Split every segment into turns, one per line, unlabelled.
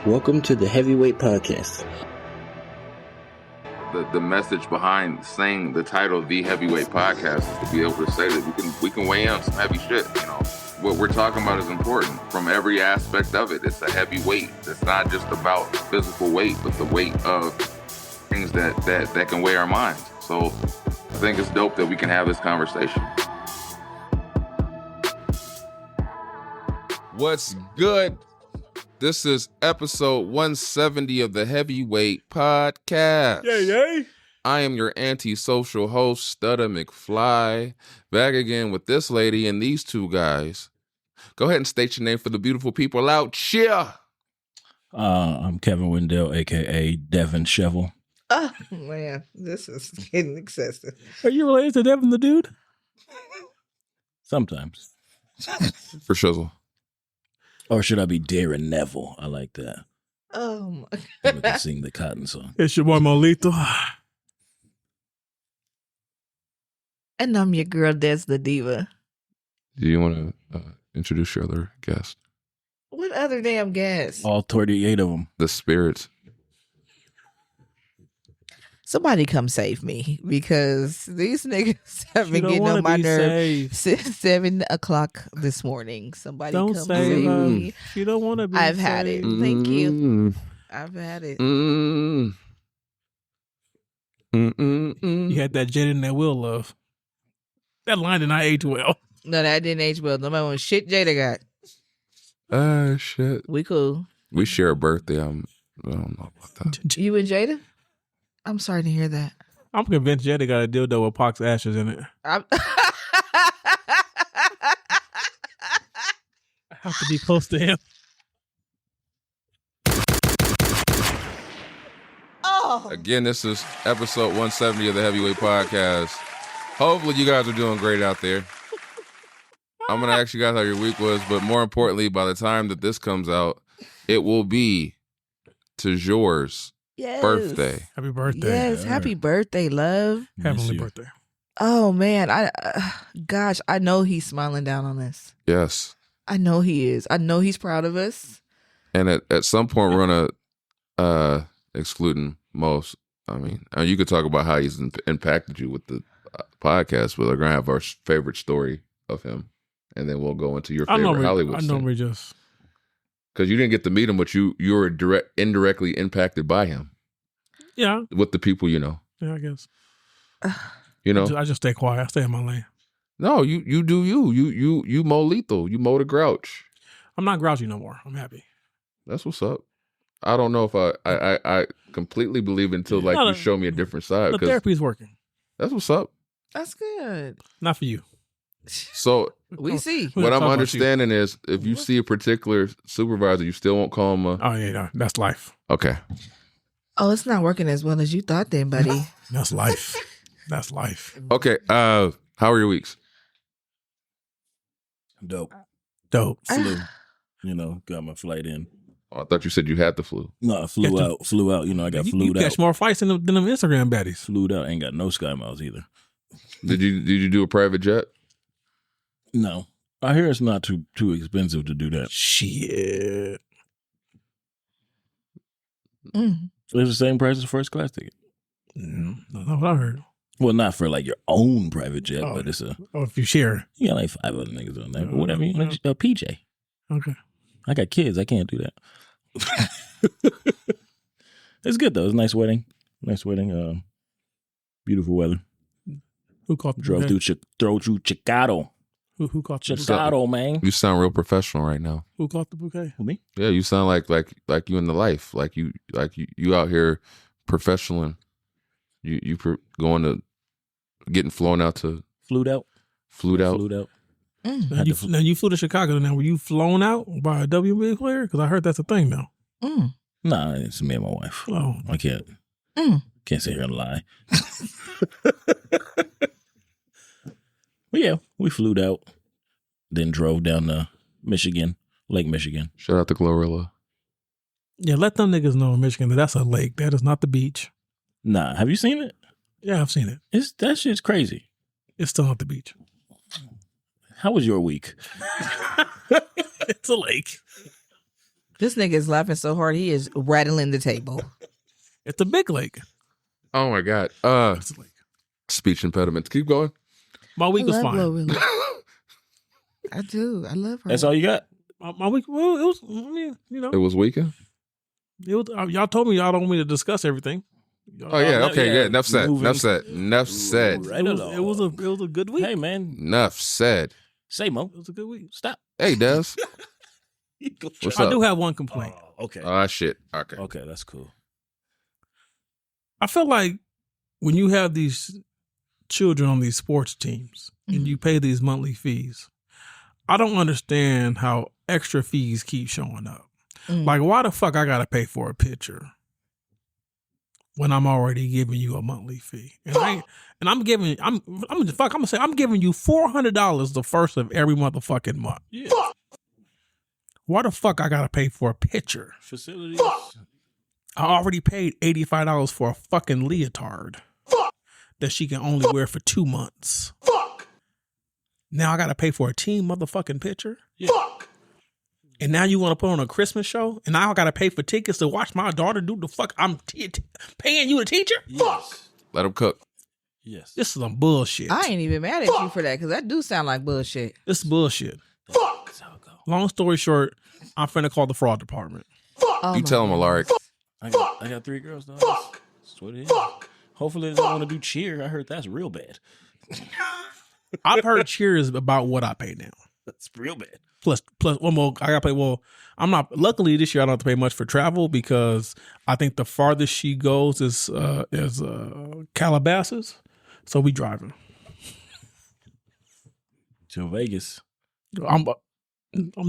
Welcome to the Heavyweight Podcast.
The message behind saying the title of the Heavyweight Podcast is to be able to say that we can weigh in on some heavy shit. You know, what we're talking about is important from every aspect of it. It's a heavy weight. It's not just about physical weight, but the weight of things that can weigh our minds. So I think it's dope that we can have this conversation.
What's good? This is episode 170 of the Heavyweight Podcast.
Yay.
I am your antisocial host, Studda McFly, back again with this lady and these two guys. Go ahead and state your name for the beautiful people out here.
I'm Kevin Wendell, a.k.a. Devin Shovel.
Oh, man, this is getting excessive.
Are you related to Devin the dude? Sometimes.
For shizzle.
Or should I be Darren Neville? I like that.
Oh, my
We can sing the Cotton song.
It's your boy Molito.
And I'm your girl, Des the Diva.
Do you want to introduce your other guest?
What other damn guest?
All 38 of them.
The spirits.
Somebody come save me because these niggas have been getting on my nerves since 7 o'clock this morning. Somebody
Don't
come
save
save
her.
me.
You don't want to be
I've had it.
saved.
Thank you. I've had it.
You had that Jada and that Will love. That line did not age well.
No, that didn't age well. Nobody want shit Jada got.
Shit.
We cool.
We share a birthday. I don't know about that.
You and Jada? I'm sorry to hear that.
I'm convinced Jada got a dildo with Pac's ashes in it.
I'm
I have to be close to him.
Oh.
Again, this is episode 170 of the Heavyweight Podcast. Hopefully you guys are doing great out there. I'm going to ask you guys how your week was, but more importantly, by the time that this comes out, it will be Tajor's
Yes.
birthday.
Happy birthday.
Yes, happy birthday, love.
Heavenly
you.
birthday.
Oh man, gosh, I know he's smiling down on us.
Yes.
I know he is. I know he's proud of us.
And at some point, we're going to, excluding most, you could talk about how he's impacted you with the podcast, but we're going to have our favorite story of him. And then we'll go into your favorite Hollywood
I
scene.
normally just...
Because you didn't get to meet him, but you were indirectly impacted by him.
Yeah.
With the people you know.
Yeah, I guess.
You know?
I just stay quiet. I stay in my lane.
No, you do you. You mow lethal. You mow the grouch.
I'm not grouchy no more. I'm happy.
That's what's up. I don't know if I completely believe it until
No,
you show me a different side.
The
'cause
therapy's working.
that's what's up.
That's good.
Not for you.
So
We see.
what I'm
talking about
understanding is if you see a particular supervisor, you still won't call him
Oh, yeah, no, that's life.
okay.
Oh, it's not working as well as you thought then, buddy.
That's life. That's life.
Okay. How are your weeks?
Dope.
Dope.
Flew. Got my flight in.
Oh, I thought you said you had the flu.
No, I flew
Got
out. Flew out. I got
You
flued out.
catch more fights than them Instagram baddies.
Flew out. Ain't got no Sky Miles either.
Did you do a private jet?
No. I hear it's not too expensive to do that.
Shit.
Mm.
So it's the same price as first class ticket.
No, that's what I heard.
Well, not for like your own private jet,
Oh.
but it's a...
Oh, if you share.
You got like 5 other niggas on there. But whatever. A PJ.
Okay.
I got kids. I can't do that. It's good though. It's a nice wedding. Beautiful weather.
Who caught the
Drove
bouquet?
through Chicago.
Who caught the bouquet?
Chicago, man.
You sound real professional right now.
Who caught the bouquet?
Who, me?
Yeah, you sound like you in the life, like you out here professional and you going to getting flown out to
Flued out.
Mm.
Now you flew to Chicago. Now were you flown out by a WNBA player? Because I heard that's a thing now.
Mm.
Nah, it's me and my wife.
Oh,
I can't sit here and lie. But yeah, we flew out, then drove down to Michigan, Lake Michigan.
shout out to Glorilla.
yeah. Let them niggas know in Michigan that that's a lake. That is not the beach.
Nah, have you seen it?
Yeah, I've seen it.
That shit's crazy.
It's still not the beach.
How was your week?
It's a lake.
This nigga is laughing so hard he is rattling the table.
It's a big lake.
Oh my God.
It's a lake.
Speech impediments. Keep going.
My week was fine.
Glorilla. I do. I love her.
That's all you got?
My week, well, it was, I mean, you know.
It was weekend?
It was, y'all told me y'all don't want me to discuss everything.
Oh, yeah. Okay, yeah. Enough said.
Moving.
Enough said. Enough said.
Right
It was a good week.
Hey, man.
Enough said.
Say, Mo.
It was a good week.
Stop.
Hey, Des. What's
I
up?
do have one complaint.
Oh, okay.
Shit. Okay.
Okay, that's cool.
I feel like when you have these children on these sports teams and you pay these monthly fees, I don't understand how extra fees keep showing up. Like, why the fuck I gotta pay for a pitcher when I'm already giving you a monthly fee? And I'm giving you $400 the first of every motherfucking month.
Yeah.
Why the fuck I gotta pay for a pitcher?
Facilities.
I already paid $85 for a fucking leotard that she can only wear for 2 months. Now I gotta pay for a team motherfucking pitcher.
Yeah.
And now you want to put on a Christmas show, and now I gotta pay for tickets to watch my daughter do the fuck. I'm paying you a teacher.
Yes.
Let him cook.
Yes.
This is some bullshit.
I ain't even mad at you for that because that do sound like bullshit.
This is bullshit.
That's how it go.
Long story short, I'm finna call the fraud department.
Oh
You
my
tell him,
goodness.
Alaric.
I got 3 girls, though. That's what it is. Hopefully they don't want to do cheer. I heard that's real bad.
I've heard cheers about what I pay now.
That's real bad.
Plus one more. I gotta pay. Well, I'm not. Luckily, this year I don't have to pay much for travel because I think the farthest she goes is Calabasas. So we driving
To Vegas.
I'm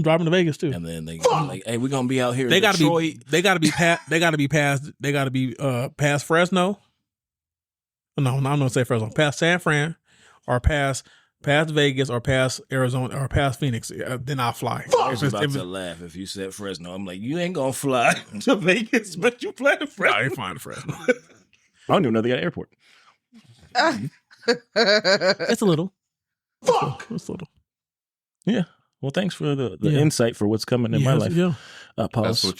driving to Vegas too.
And then they like, hey, we're gonna be out here.
They
in
gotta
Detroit.
be. They gotta be past Fresno. No, I'm not gonna say Fresno. Past San Fran, or past Vegas, or past Arizona, or past Phoenix. Then I'll fly.
I was about to laugh if you said Fresno. I'm like, you ain't gonna fly to Vegas, but you fly to Fresno.
I ain't flying to Fresno.
I don't even know they got an airport.
It's a little. It's a little.
Yeah. Well, thanks for the insight for what's coming in my life.
Yeah.
Pause.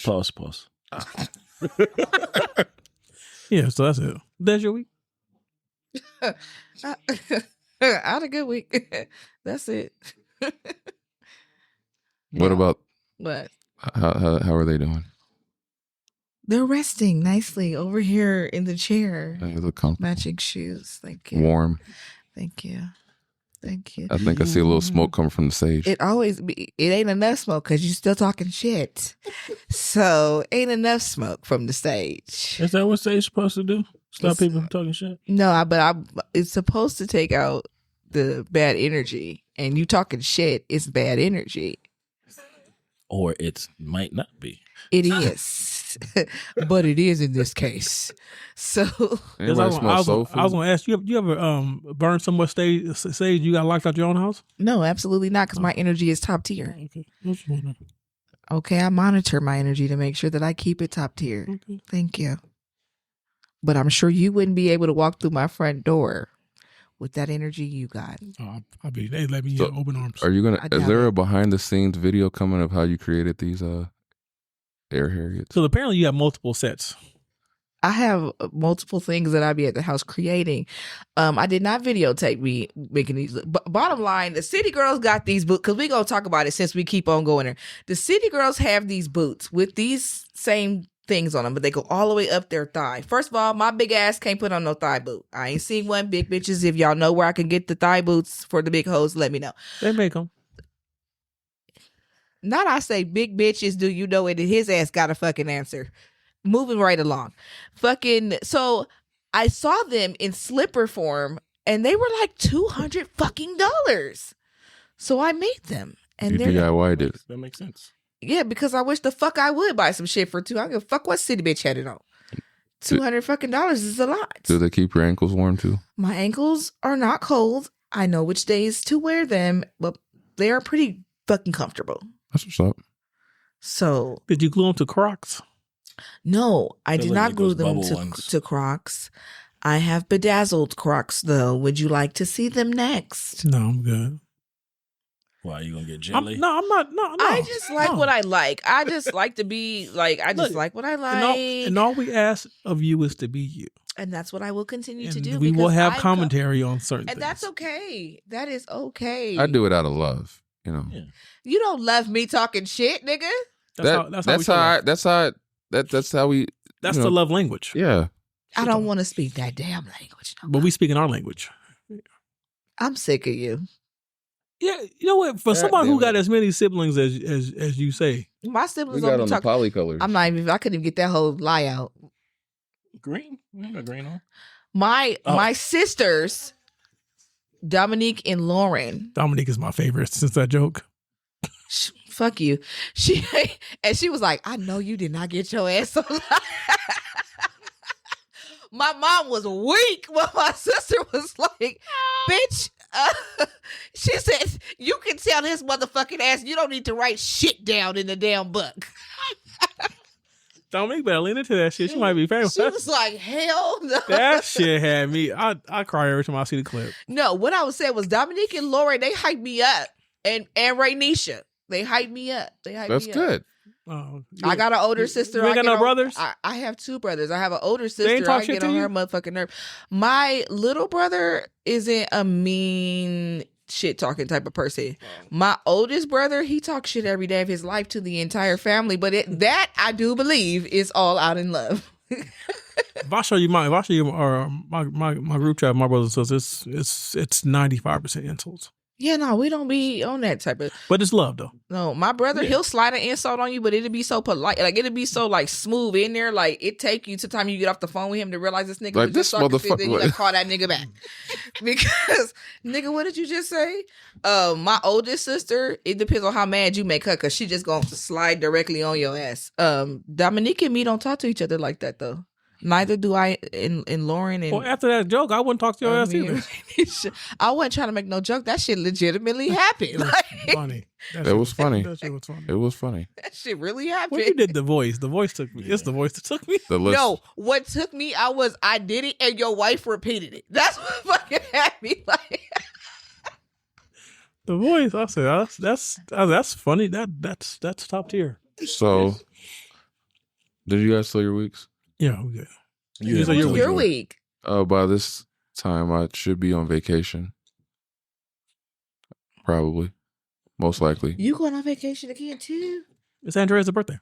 Yeah. So that's it. That's your week.
I had a good week. That's it.
What about
What?
how are they doing?
They're resting nicely over here in the chair.
They look comfortable.
Matching shoes. Thank you.
Warm.
Thank you. Thank you.
I think I see a little smoke coming from the stage.
It ain't enough smoke because you still talking shit. So ain't enough smoke from the stage.
Is that what stage supposed to do? Stop people from talking shit?
No, but it's supposed to take out the bad energy. And you talking shit is bad energy.
Or it might not be.
It is. But it is in this case. So
Anybody smell soul food?
I was gonna ask you. You ever burn so much sage you got locked out your own house?
no, absolutely not, because my energy is top tier.
Okay. I was just wondering.
Okay, I monitor my energy to make sure that I keep it top tier.
Okay.
Thank you. But I'm sure you wouldn't be able to walk through my front door with that energy you got.
I'll be. They let me
So,
in open arms.
Are you gonna?
I
Is
doubt
there
it.
a behind the scenes video coming of how you created these air Harriets?
So apparently you have multiple sets.
I have multiple things that I be at the house creating. I did not videotape me making these. Bottom line, the City Girls got these boots, because we're going to talk about it since we keep on going there. The City Girls have these boots with these same things on them, but they go all the way up their thigh. First of all, my big ass can't put on no thigh boot. I ain't seen one. Big bitches, if y'all know where I can get the thigh boots for the big hoes, let me know.
They make them.
Not I say big bitches, do you know it? And his ass got a fucking answer. Moving right along. So I saw them in slipper form and they were like $200 fucking dollars. So I made them. And
You
they're
DIY'd it.
That makes sense.
yeah, because I wish the fuck I would buy some shit for $200. I don't give a fuck what city bitch had it on. $200 fucking dollars is a lot.
Do they keep your ankles warm too?
My ankles are not cold. I know which days to wear them, but they are pretty fucking comfortable.
That's what's up.
So
Did you glue them to Crocs?
no, I
They're
did
like
not glue
those
them
bubble ones.
to Crocs. I have bedazzled Crocs though. Would you like to see them next?
No, I'm good.
Why, you gonna get
I'm
jelly?
not. No.
I just like what I like. I just like to be like. I just
Look,
like what I like,
and all we ask of you is to be you.
and that's what I will continue to
And
do.
we will
because
have
I
commentary on certain
and
things.
that's okay. That is okay.
I do it out of love, you know.
Yeah.
You don't love me talking shit, nigga.
That's
how we.
That's
you
the
know,
love language.
Yeah.
I don't want to speak that damn language. No
But we speak in our language.
I'm sick of you.
Yeah, you know what? For
God
someone who
damn
got
it.
as many siblings as you say,
My
We
siblings
got
don't
on
be
the
talking.
polycolors.
I'm not even. I couldn't even get that whole lie out.
Green? We got green on.
My sisters, Dominique and Lauren.
Dominique is my favorite since that joke.
Fuck you. She was like, I know you did not get your ass on. My mom was weak, but my sister was like, bitch. She said, you can tell his motherfucking ass you don't need to write shit down in the damn book.
Dominique better lean into that shit. She might be famous.
She was like, hell no.
That shit had me. I cry every time I see the clip.
No, what I was saying was Dominique and Lauren, they hyped me up. And Raynisha, they hyped me up.
That's good.
I got an older sister.
You ain't got no brothers?
I have two brothers. I have an older
They ain't
sister.
talk
I
shit
get
to
on
you?
her motherfucking nerve. My little brother isn't a mean shit talking type of person. My oldest brother, he talks shit every day of his life to the entire family. But that I do believe is all out in love.
If I show you my group chat, my brothers and sisters, it's 95% insults.
Yeah, no, we don't be on that type of.
But it's love though.
No, my brother, he'll slide an insult on you, but it'll be so polite. Like, it'll be so, like, smooth in there. Like, it take you to the time you get off the phone with him to realize this nigga
Like,
was
this
just talking shit,
motherfucker-
then you gotta call that nigga back. Because, nigga, what did you just say? My oldest sister, it depends on how mad you make her, because she just gonna slide directly on your ass. Dominique and me don't talk to each other like that, though. Neither do I in Lauren and.
Well, after that joke, I wouldn't talk to your ass either.
I wasn't trying to make no joke. That shit legitimately happened. Like,
Funny.
It was funny.
That shit was funny.
It was funny.
that shit really happened.
When you did the voice took me. It's the voice that took me.
The list.
No, what took me out was I did it and your wife repeated it. That's what fucking had me like.
The voice. I said that's funny. That's top tier.
So, did you guys tell your weeks?
Yeah, we good.
Yeah.
So you're
Your
weak.
week.
By this time, I should be on vacation. Probably. Most likely.
You going on vacation again too?
It's Andrea's birthday.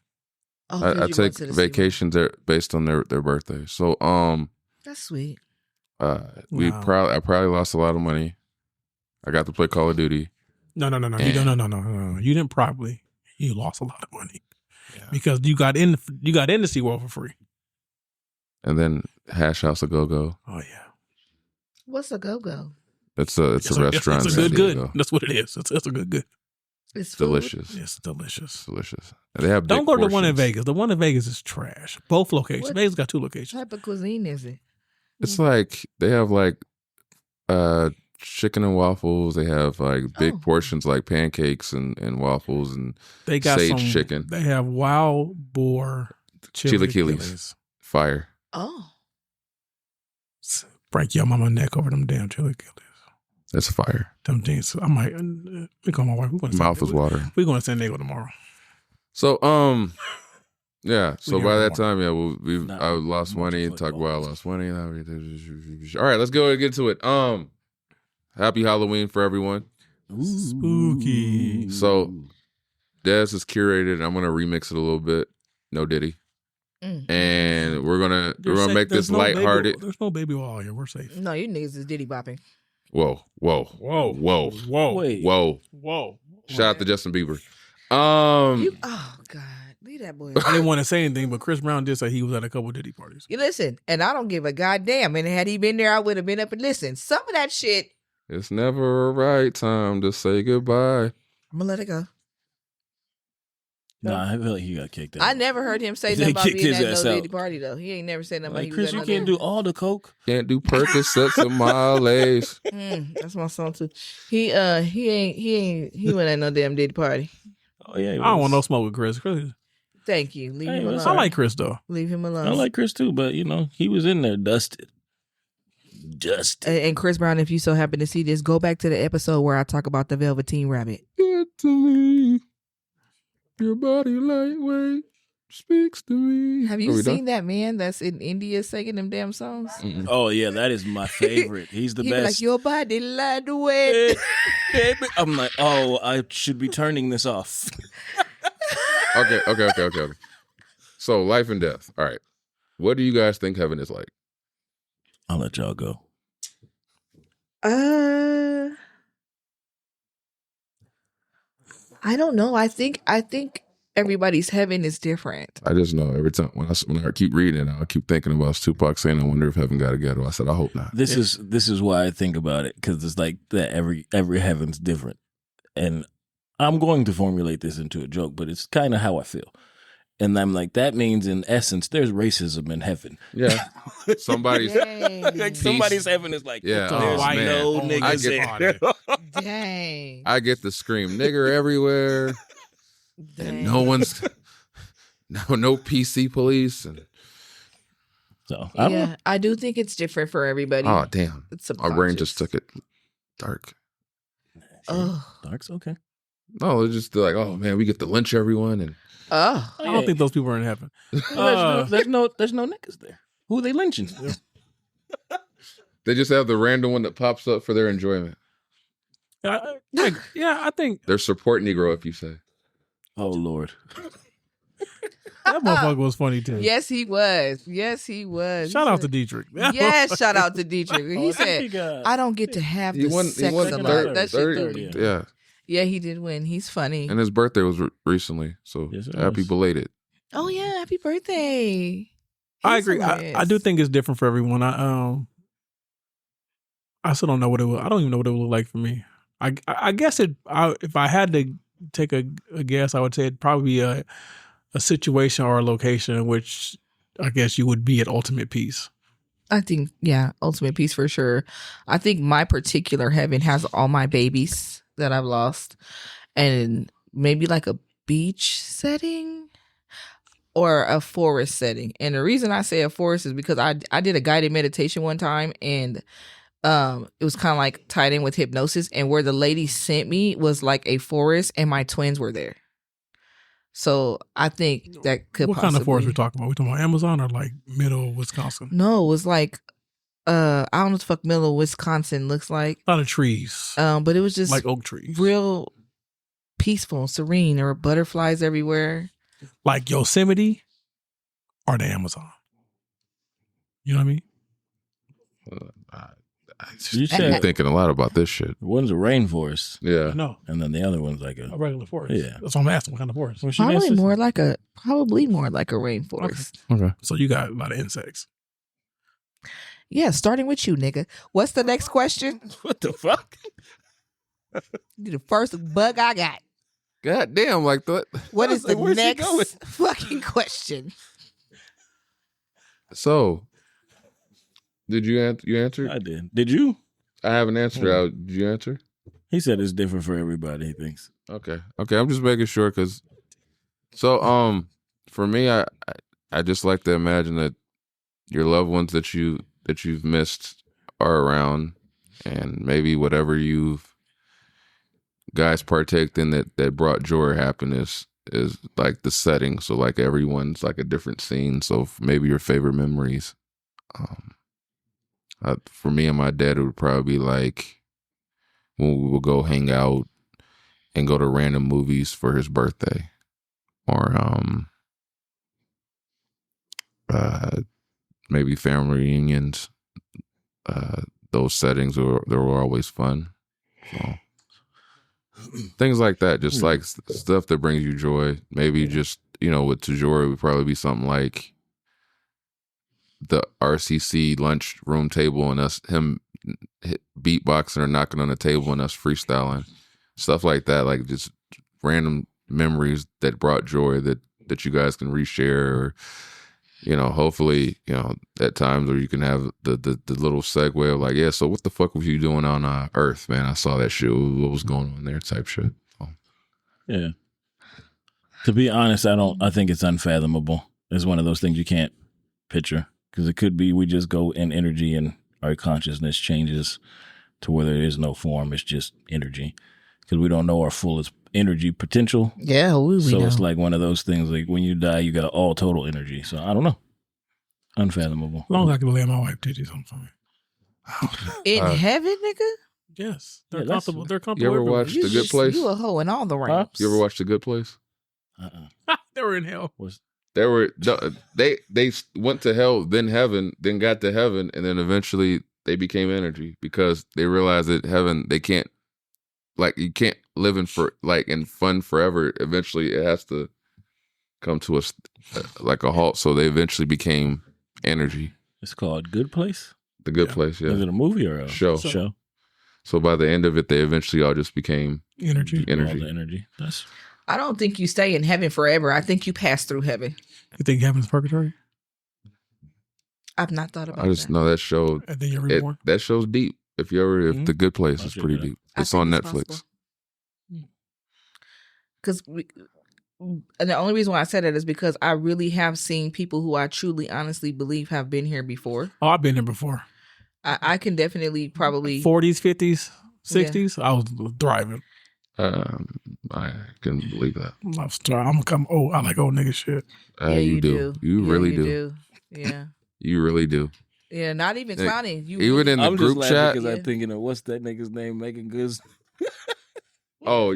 Oh,
I
'cause you
take
going to the
vacations based on their birthday. So,
cinema. That's sweet.
Wow.
I probably lost a lot of money. I got to play Call of Duty.
No.
And-
No. You didn't probably. You lost a lot of money because you got into SeaWorld for free.
And then Hash House a Go Go.
Oh yeah.
What's a go-go?
It's a restaurant.
It's
in
a
San
good.
Diego.
That's what it is. It's a good.
It's food.
Delicious.
It's delicious.
Delicious. And they have
Don't
big
go to the one in
portions.
Vegas. The one in Vegas is trash. Both locations.
What?
Vegas got two
What
locations.
type of cuisine is it?
It's like they have like chicken and waffles. They have like big
Oh.
portions like pancakes and waffles and
They got
sage
some
chicken.
They have wild boar
Chilaquiles. Fire.
Oh.
Break your mama neck over them damn chilaquiles.
That's fire.
Them things. I might. We call my wife. We're going to
Mouth is watering.
We're going to San Diego tomorrow.
So yeah. So
We
by
got
that
more.
time, yeah, I lost money. Talk about I lost money. All right, let's go and get to it. Happy Halloween for everyone.
Spooky.
So Dez is curated. I'm gonna remix it a little bit. No Diddy. And we're gonna make this lighthearted.
There's no baby wall here. We're safe.
No, you niggas is Diddy bopping.
Whoa.
Whoa.
Shout out to Justin Bieber.
Oh God, leave that boy.
I didn't want to say anything, but Chris Brown did say he was at a couple Diddy parties.
You listen, and I don't give a goddamn. And had he been there, I would have been up and listened. Some of that shit,
It's never a right time to say goodbye.
I'm gonna let it go.
Nah, I feel like he got kicked out.
I never heard him say
They
nothing about
kicked
being
his
at
ass
no
out.
Diddy party though. He ain't never said nothing about
Like,
he
Chris,
was
you
at
can't do all the coke.
Can't do Percocets a mile ace.
That's my song too. He went at no damn Diddy party.
Oh yeah,
I don't want no smoke with Chris.
Thank you. Leave
Hey,
him
well,
alone.
I like Chris though.
Leave him alone.
I like Chris too, but he was in there dusted.
And Chris Brown, if you so happen to see this, go back to the episode where I talk about the Velveteen Rabbit.
Yeah, to me. Your body lightweight speaks to me.
Have
Are
you
we
seen
done?
that man that's in India singing them damn songs?
Mm-mm.
Oh yeah, that is my favorite. He's the
He be
best.
like, your body lightweight.
Baby. I'm like, oh, I should be turning this off.
Okay. So life and death. All right. What do you guys think heaven is like?
I'll let y'all go.
I don't know. I think everybody's heaven is different.
I just know every time when I keep reading it, I keep thinking about Tupac saying, "I wonder if heaven got a ghetto." I said, "I hope not."
This is why I think about it, because it's like that every heaven's different, and I'm going to formulate this into a joke, but it's kind of how I feel. And I'm like, that means in essence, there's racism in heaven.
Yeah, somebody's
Like somebody's heaven is like,
Yeah,
there's
oh, man.
no
Oh,
niggas
I
there.
Dang.
I get to scream nigger everywhere, and no one's no PC police, and
So I don't know.
Yeah, I do think it's different for everybody.
oh damn,
It's
my brain just took it dark.
Ugh.
Dark's okay.
No, it's just like, oh man, we get to lynch everyone, and
Oh.
I don't think those people are in heaven.
There's no niggas there. Who are they lynching?
they just have the random one that pops up for their enjoyment.
Yeah, I think
They're support Negro, if you say.
Oh Lord.
that motherfucker was funny too.
Yes, he was.
Shout out to Dietrich.
Yes, shout out to Dietrich. He
Oh, I think
said,
he got-
I don't get to have
He
the
won
sex a lot.
third,
That shit
third,
threw me.
yeah.
Yeah, he did win. He's funny.
And his birthday was recently, so
Yes, it
happy
was.
belated.
Oh yeah, happy birthday.
I
He's
agree.
hilarious.
I do think it's different for everyone. I still don't know what it will. I don't even know what it will look like for me. I guess if I had to take a guess, I would say it'd probably be a situation or a location in which I guess you would be at ultimate peace.
I think, yeah, ultimate peace for sure. I think my particular heaven has all my babies that I've lost, and maybe like a beach setting or a forest setting. And the reason I say a forest is because I did a guided meditation one time, and it was kind of like tied in with hypnosis, and where the lady sent me was like a forest, and my twins were there. So I think that could
What kind of forest we talking about? We talking about Amazon or like middle Wisconsin?
No, it was like I don't know what the fuck middle of Wisconsin looks like.
A lot of trees,
But it was just
like oak trees,
real peaceful and serene. There were butterflies everywhere.
like Yosemite or the Amazon. You know what I mean?
You
I'm
said
thinking a lot about this shit.
one's a rainforest,
Yeah.
No,
and then the other one's like
a
a.
regular forest.
Yeah.
That's what I'm asking. What kind of forest?
What's your
Probably
guess?
more like a rainforest.
Okay.
So you got a lot of insects.
Yeah, starting with you, nigga. What's the next question?
What the fuck?
You the first bug I got.
God damn, like that.
What is the
Like, where's he
next
going?
fucking question?
So, did you answer?
I did. Did you?
I haven't answered out. Did you answer?
He said it's different for everybody. He thinks.
Okay. I'm just making sure because. So, for me, I just like to imagine that your loved ones that you've missed are around, and maybe whatever you've guys partaked in that brought joy or happiness is like the setting. So like everyone's like a different scene. So maybe your favorite memories. For me and my dad, it would probably be like when we would go hang out and go to random movies for his birthday, or maybe family reunions. Those settings they were always fun. So things like that, just like stuff that brings you joy. Maybe just with Tajor, it would probably be something like the RCC lunch room table and him beatboxing or knocking on the table and us freestyling, stuff like that. Like just random memories that brought joy that you guys can reshare, or hopefully at times where you can have the little segue of like, yeah, so what the fuck was you doing on Earth, man? I saw that shit. What was going on there? Type shit. So.
Yeah. To be honest, I think it's unfathomable. It's one of those things you can't picture, because it could be we just go in energy and our consciousness changes to where there is no form. It's just energy, because we don't know our fullest energy potential.
Yeah, we
So
know.
it's like one of those things. Like when you die, you got all total energy. So I don't know. Unfathomable.
As long as I can lay my wife titties, I'm fine.
In heaven, nigga?
Yes, they're
Yeah, that's-
comfortable. They're comfortable.
You ever
everywhere.
watched The Good Place?
You a hoe in all the ranks.
You ever watched The Good Place?
They were in hell.
They went to hell, then heaven, then got to heaven, and then eventually they became energy because they realized that heaven they can't, like, you can't live in fun forever. Eventually, it has to come to a halt. So they eventually became energy.
It's called Good Place.
The Good Place, yeah.
Is it a movie or a
show? So by the end of it, they eventually all just became
energy.
All the energy.
I don't think you stay in heaven forever. I think you pass through heaven.
You think heaven's purgatory?
I've not thought about
I just
that.
know that show.
And then you're reborn.
That show's deep. If The Good Place is pretty deep. It's on Netflix.
Because and the only reason why I said that is because I really have seen people who I truly, honestly believe have been here before.
Oh, I've been there before.
I can definitely probably
40s, 50s, 60s. I was thriving.
I can believe that.
I'm come old. I like old nigga shit.
You do. You really do.
Yeah.
You really do.
Yeah, not even clowning. You
even in the
I'm
group
just
chat.
because I'm thinking of what's that nigga's name making goods.
Oh,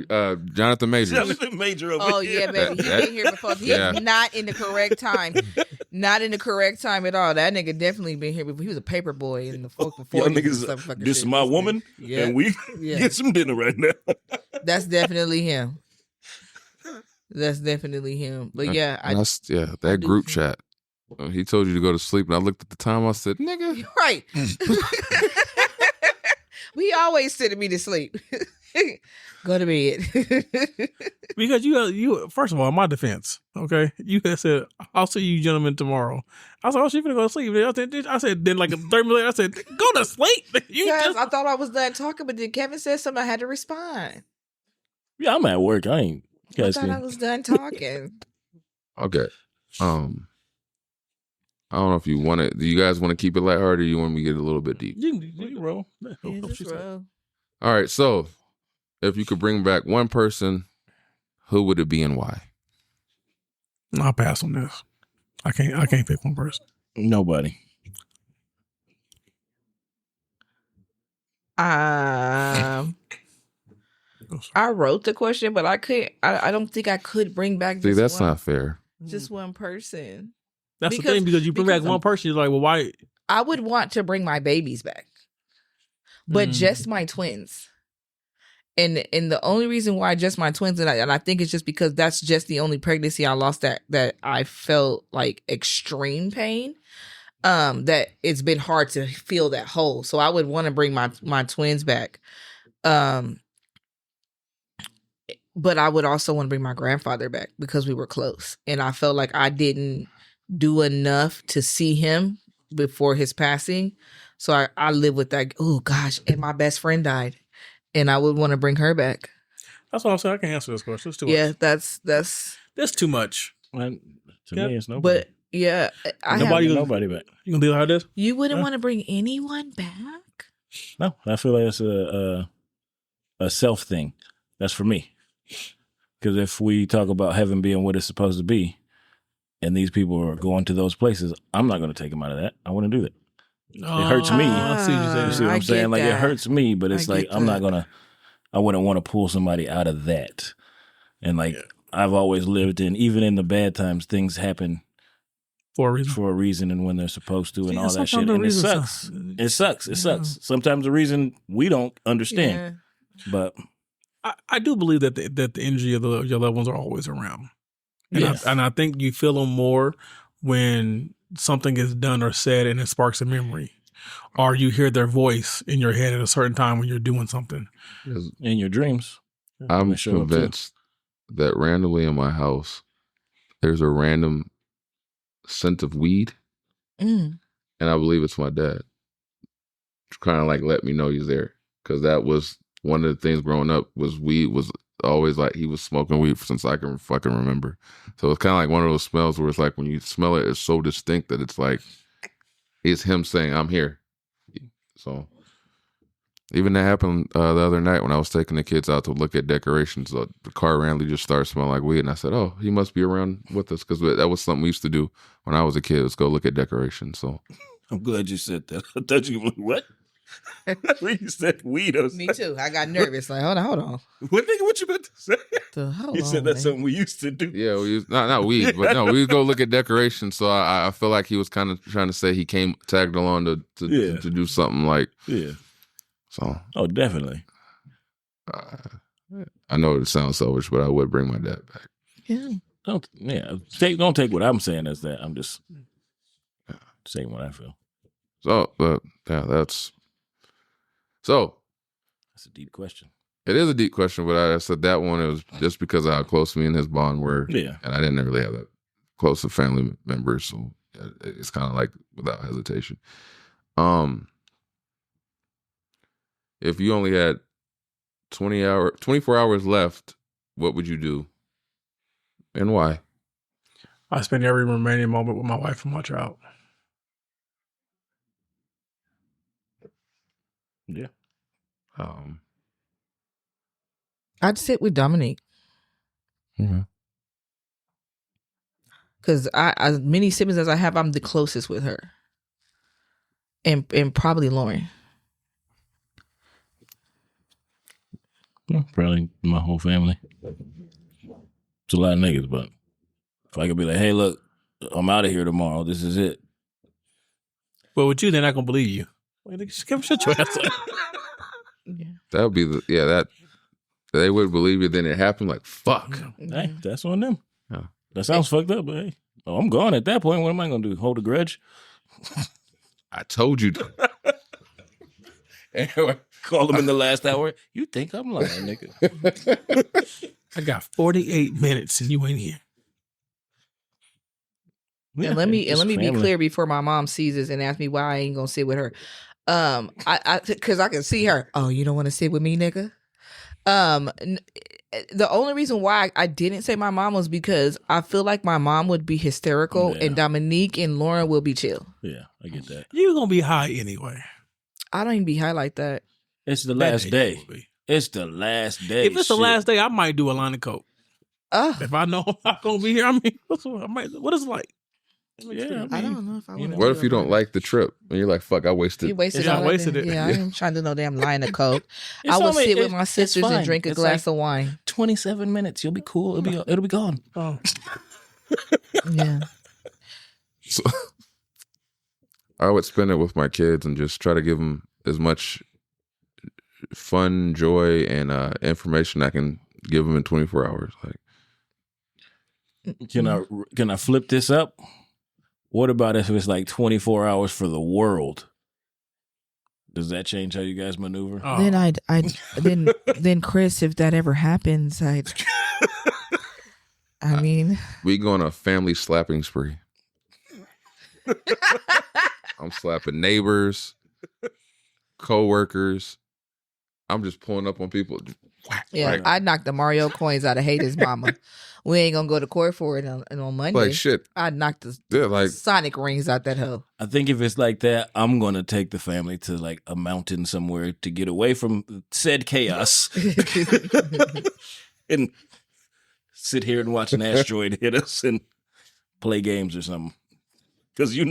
Jonathan Majors.
Jonathan Major over
Oh
here.
yeah, baby. He's been here before. He's not in the correct time. Not in the correct time at all. That nigga definitely been here before. He was a paper boy in the fucking 40s.
Y'all
and
niggas,
stuff fucking
this
shit.
is my woman, and we get some dinner right now.
That's definitely him. That's definitely him. But yeah,
that group chat. He told you to go to sleep, and I looked at the time. I said, "Nigga,
right." We always sending me to sleep. Go to bed.
Because you first of all, in my defense, okay, you had said, "I'll see you gentlemen tomorrow." I was like, "Oh, she's gonna go to sleep." I said, then like 30 minutes later, I said, "Go to sleep."
I thought I was done talking, but then Kevin said something. I had to respond.
Yeah, I'm at work. I
thought I was done talking.
Okay. I don't know if you want to. Do you guys want to keep it lighthearted, or you want me to get a little bit deep?
You roll.
Yeah, just roll.
All right. So, if you could bring back one person, who would it be and why?
I'll pass on this. I can't pick one person.
Nobody.
I wrote the question, but I couldn't. I don't think I could bring back.
See, that's not fair.
Just one person.
That's the thing, because you bring back one person, you're like, well, why?
I would want to bring my babies back, but just my twins. And the only reason why just my twins, and I think it's just because that's just the only pregnancy I lost that I felt like extreme pain. That it's been hard to feel that hole. So I would want to bring my twins back. But I would also want to bring my grandfather back because we were close, and I felt like I didn't do enough to see him before his passing. So I live with that. Oh gosh. And my best friend died, and I would want to bring her back.
That's what I'm saying. I can't answer this question. It's too much.
Yeah, that's
too much.
To me, it's nobody.
But yeah,
nobody back.
You gonna deal how it is?
You wouldn't want to bring anyone back?
No, I feel like it's a self thing. That's for me. Because if we talk about heaven being what it's supposed to be, and these people are going to those places, I'm not going to take them out of that. I wouldn't do that. It hurts me.
I see what you're saying.
You see what I'm saying? Like, it hurts me, but it's like, I wouldn't want to pull somebody out of that. And like, I've always lived in, even in the bad times, things happen for a reason and when they're supposed to, and all that shit. And it sucks. It sucks. Sometimes the reason we don't understand. Yeah. But
I do believe that the energy of your loved ones are always around. And,
yes.
I think you feel them more when something is done or said and it sparks a memory, or you hear their voice in your head at a certain time when you're doing something.
In your dreams.
I'm convinced that randomly in my house, there's a random scent of weed, and I believe it's my dad. Kind of like let me know he's there, because that was one of the things growing up was weed was always like he was smoking weed since I can fucking remember. So it's kind of like one of those smells where it's like when you smell it, it's so distinct that it's like it's him saying, "I'm here." So Even that happened the other night when I was taking the kids out to look at decorations. The car randomly just started smelling like weed, and I said, "Oh, he must be around with us," because that was something we used to do when I was a kid. Was go look at decorations. So
I'm glad you said that. I thought you were like, what? When you said weed, I was
Me
like,
too. I got nervous. Like, hold on.
what nigga? What you about to say?
Hold
You
on,
said that's
man.
something we used to do.
yeah, we used, not weed, but no, we would go look at decorations. So I feel like he was kind of trying to say he tagged along to do something like
Yeah.
so.
Oh, definitely.
I know it sounds selfish, but I would bring my dad back.
Yeah.
Don't take what I'm saying as that. I'm just saying what I feel.
So, but yeah, that's
That's a deep question.
it is a deep question, but I said that one, it was just because of how close me and his bond were.
Yeah.
And I didn't really have that close of family members, so it's kind of like without hesitation. If you only had 24 hours left, what would you do? And why?
I spend every remaining moment with my wife and my child.
Yeah.
I'd sit with Dominique.
Okay.
Because as many siblings as I have, I'm the closest with her. And probably Lauren.
Well, probably my whole family. It's a lot of niggas, but if I could be like, hey, look, I'm out of here tomorrow. This is it.
But with you, they're not gonna believe you. Wait, shut your ass up.
Yeah.
That would be that they would believe it, then it happened. Like, fuck.
Hey, that's on them.
Yeah.
That sounds fucked up, but hey, I'm gone at that point. What am I going to do? Hold a grudge?
I told you. Anyway,
Call them in the last hour. You think I'm lying, nigga?
I got 48 minutes and you ain't here.
And let me be clear before my mom sees this and asks me why I ain't gonna sit with her. Because I can see her. Oh, you don't want to sit with me, nigga? The only reason why I didn't say my mom was because I feel like my mom would be hysterical and Dominique and Lauren will be chill.
Yeah, I get that.
You're gonna be high anyway.
I don't even be high like that.
It's the last day. It's the last day.
If it's the last day, I might do a line of coke. If I know I'm not gonna be here, I mean, what is it like?
Yeah,
I don't know if I want to.
what if you don't like the trip and you're like, fuck, I wasted.
You wasted
Yeah,
all
I wasted
that.
it.
Yeah, I ain't trying to do no damn line of coke.
It's
I would
only-
sit with
it's-
my
it's
sisters and
fine.
drink a
It's
glass
like
of wine.
27 minutes. You'll be cool. It'll be gone.
Oh.
Yeah.
So, I would spend it with my kids and just try to give them as much fun, joy, and information I can give them in 24 hours. Like,
Can I flip this up? What about if it's like 24 hours for the world? Does that change how you guys maneuver?
Oh.
Then then Chris, if that ever happens, I mean,
we go on a family slapping spree. I'm slapping neighbors, co-workers. I'm just pulling up on people.
yeah,
Like,
I'd knock the Mario coins out of Haters mama. We ain't gonna go to court for it on Monday.
like shit.
I'd knock the
Yeah, like
Sonic rings out that hoe.
I think if it's like that, I'm going to take the family to like a mountain somewhere to get away from said chaos and sit here and watch an asteroid hit us and play games or something. Because if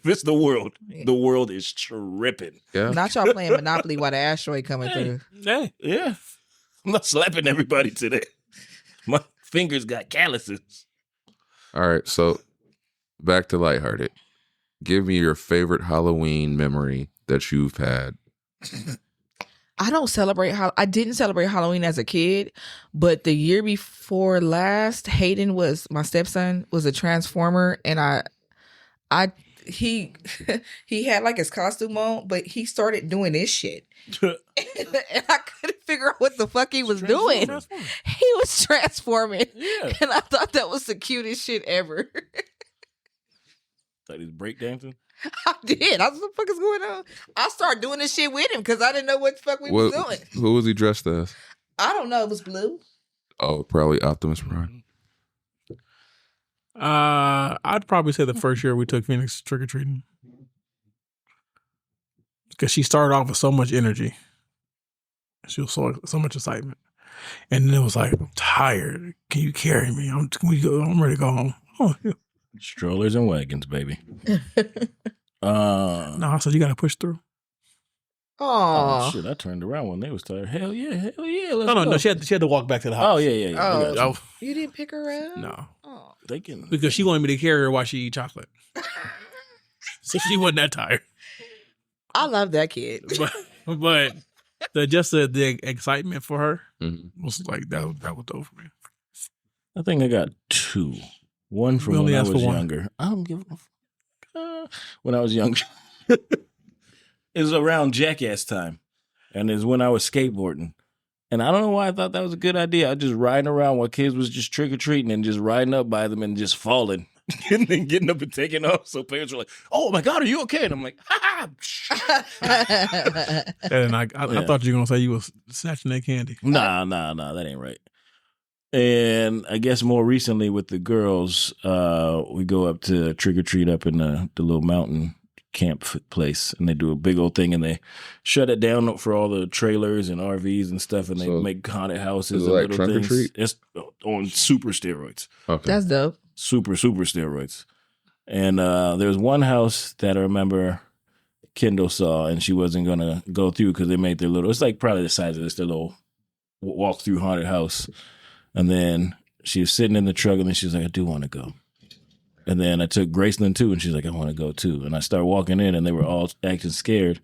it's the world is tripping.
yeah.
Not y'all playing Monopoly while the asteroid coming through.
Hey,
Yeah. I'm not slapping everybody today. My fingers got calluses.
All right, so back to lighthearted. Give me your favorite Halloween memory that you've had.
I don't celebrate. I didn't celebrate Halloween as a kid, but the year before last, Hayden my stepson was a Transformer, and he had like his costume on, but he started doing this shit. And I couldn't figure out what the fuck he was doing. He was transforming.
Yeah.
And I thought that was the cutest shit ever.
Like he's breakdancing.
I did. I was what the fuck is going on? I started doing this shit with him because I didn't know what the fuck we was doing.
Who was he dressed as?
I don't know. It was blue.
Oh, probably Optimus Prime.
I'd probably say the first year we took Phoenix trick or treating because she started off with so much energy. She was so much excitement. And then it was like, I'm tired. Can you carry me? I'm ready to go home. Oh, yeah.
Strollers and wagons, baby.
No, I said, you got to push through.
Oh,
Oh,
shit. I turned around when they was tired. Hell yeah. Let's
No,
go.
she had to walk back to the house.
Oh, yeah. I got you.
you didn't pick her up?
No.
Oh.
They can.
Because she wanted me to carry her while she eat chocolate. So she wasn't that tired.
I love that kid.
But the excitement for her
Mm-hmm.
was like, that was dope for me.
I think I got 2. One from
We only
when I
asked
was
for one.
younger. I don't give a fuck. When I was younger. It was around Jackass time. And it's when I was skateboarding. And I don't know why I thought that was a good idea. I was just riding around while kids was just trick-or-treating and just riding up by them and just falling. And then getting up and taking off. So parents were like, oh my God, are you okay? And I'm like, ha!
And I thought you were going to say you was snatching that candy.
Nah, that ain't right. And I guess more recently with the girls, we go up to trick or treat up in the little mountain camp place, and they do a big old thing, and they shut it down for all the trailers and RVs and stuff, and they make haunted houses
is it
and
like
little
trunk or
things.
treat?
It's on super steroids,
Okay.
That's dope.
super steroids. And there's one house that I remember Kendall saw, and she wasn't gonna go through because they made their little. It's like probably the size of this, their little walk through haunted house. And then she was sitting in the truck, and then she was like, I do want to go. And then I took Graceland too, and she's like, I want to go too. And I started walking in, and they were all acting scared.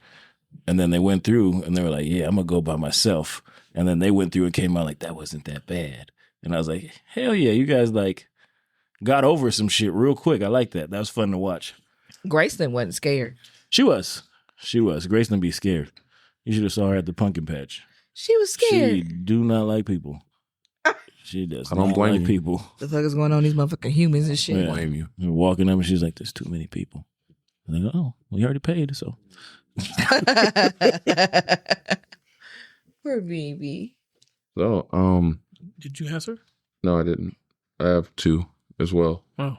And then they went through, and they were like, yeah, I'm going to go by myself. And then they went through and came out like, that wasn't that bad. And I was like, hell yeah, you guys like got over some shit real quick. I like that. That was fun to watch.
Graceland wasn't scared.
She was. Graceland be scared. You should have saw her at the pumpkin patch.
She was scared.
She do not like people. She does.
I don't
not
blame
like
you.
people.
The fuck is going on? These motherfucking humans and shit.
Yeah.
Blame you.
We were walking up, and she's like, "There's too many people." And I go, "Oh, we already paid, so."
Poor baby.
So,
Did you answer?
no, I didn't. I have 2 as well.
Oh.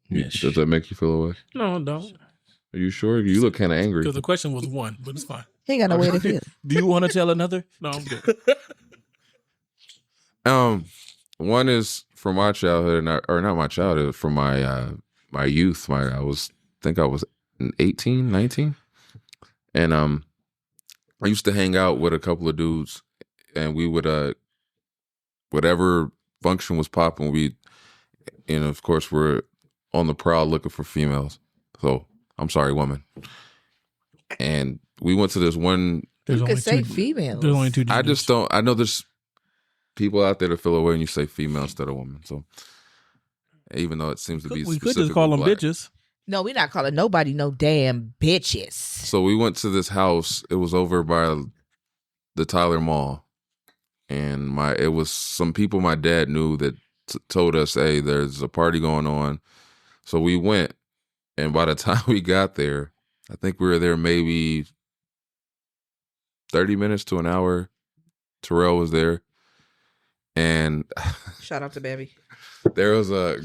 Yeah,
Does that make you feel away?
No, don't.
Are you sure? You look kind of angry.
Because the question was 1, but it's fine.
He ain't got no way to feel.
Do you want to tell another?
No, I'm good.
One is from my childhood, or not my childhood, from my my youth. I think I was 18, 19, and I used to hang out with a couple of dudes, and we would whatever function was popping, of course we're on the prowl looking for females. So I'm sorry, women. And we went to this one.
There's
You
only
could say
2.
females.
There's only 2 genders.
I just don't. I know there's people out there that feel away when you say female instead of woman. So even though it seems to be,
We could just call them
black.
bitches.
No, we're not calling nobody no damn bitches.
So we went to this house. It was over by the Tyler Mall, and it was some people my dad knew that told us, "Hey, there's a party going on." So we went, and by the time we got there, I think we were there maybe 30 minutes to an hour. Terrell was there, and
Shout out to baby.
there was a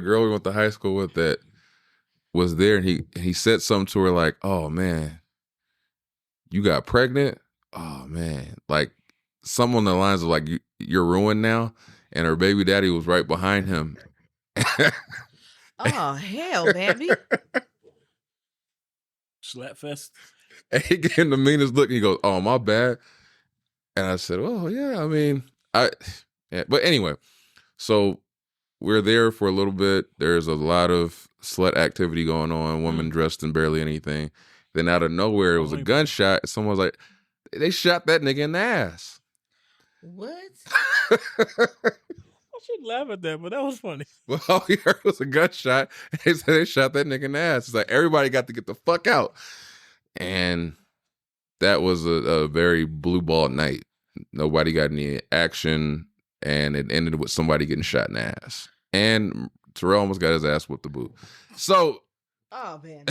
girl we went to high school with that was there, and he said something to her like, "Oh man, you got pregnant? Oh man," like something on the lines of like, "You're ruined now," and her baby daddy was right behind him.
Oh hell, baby.
Slapfest.
And he gave him the meanest look, and he goes, "Oh, my bad." And I said, "Oh yeah, I mean, yeah." But anyway, so we're there for a little bit. There's a lot of slut activity going on, women dressed in barely anything. Then out of nowhere, it was a gunshot. Someone was like, "They shot that nigga in the ass."
What?
I should laugh at that, but that was funny.
Well, all we heard was a gunshot. And they said they shot that nigga in the ass. It's like everybody got to get the fuck out. And that was a very blue ball night. Nobody got any action, and it ended with somebody getting shot in the ass. And Terrell almost got his ass whipped the boot. So,
Oh man.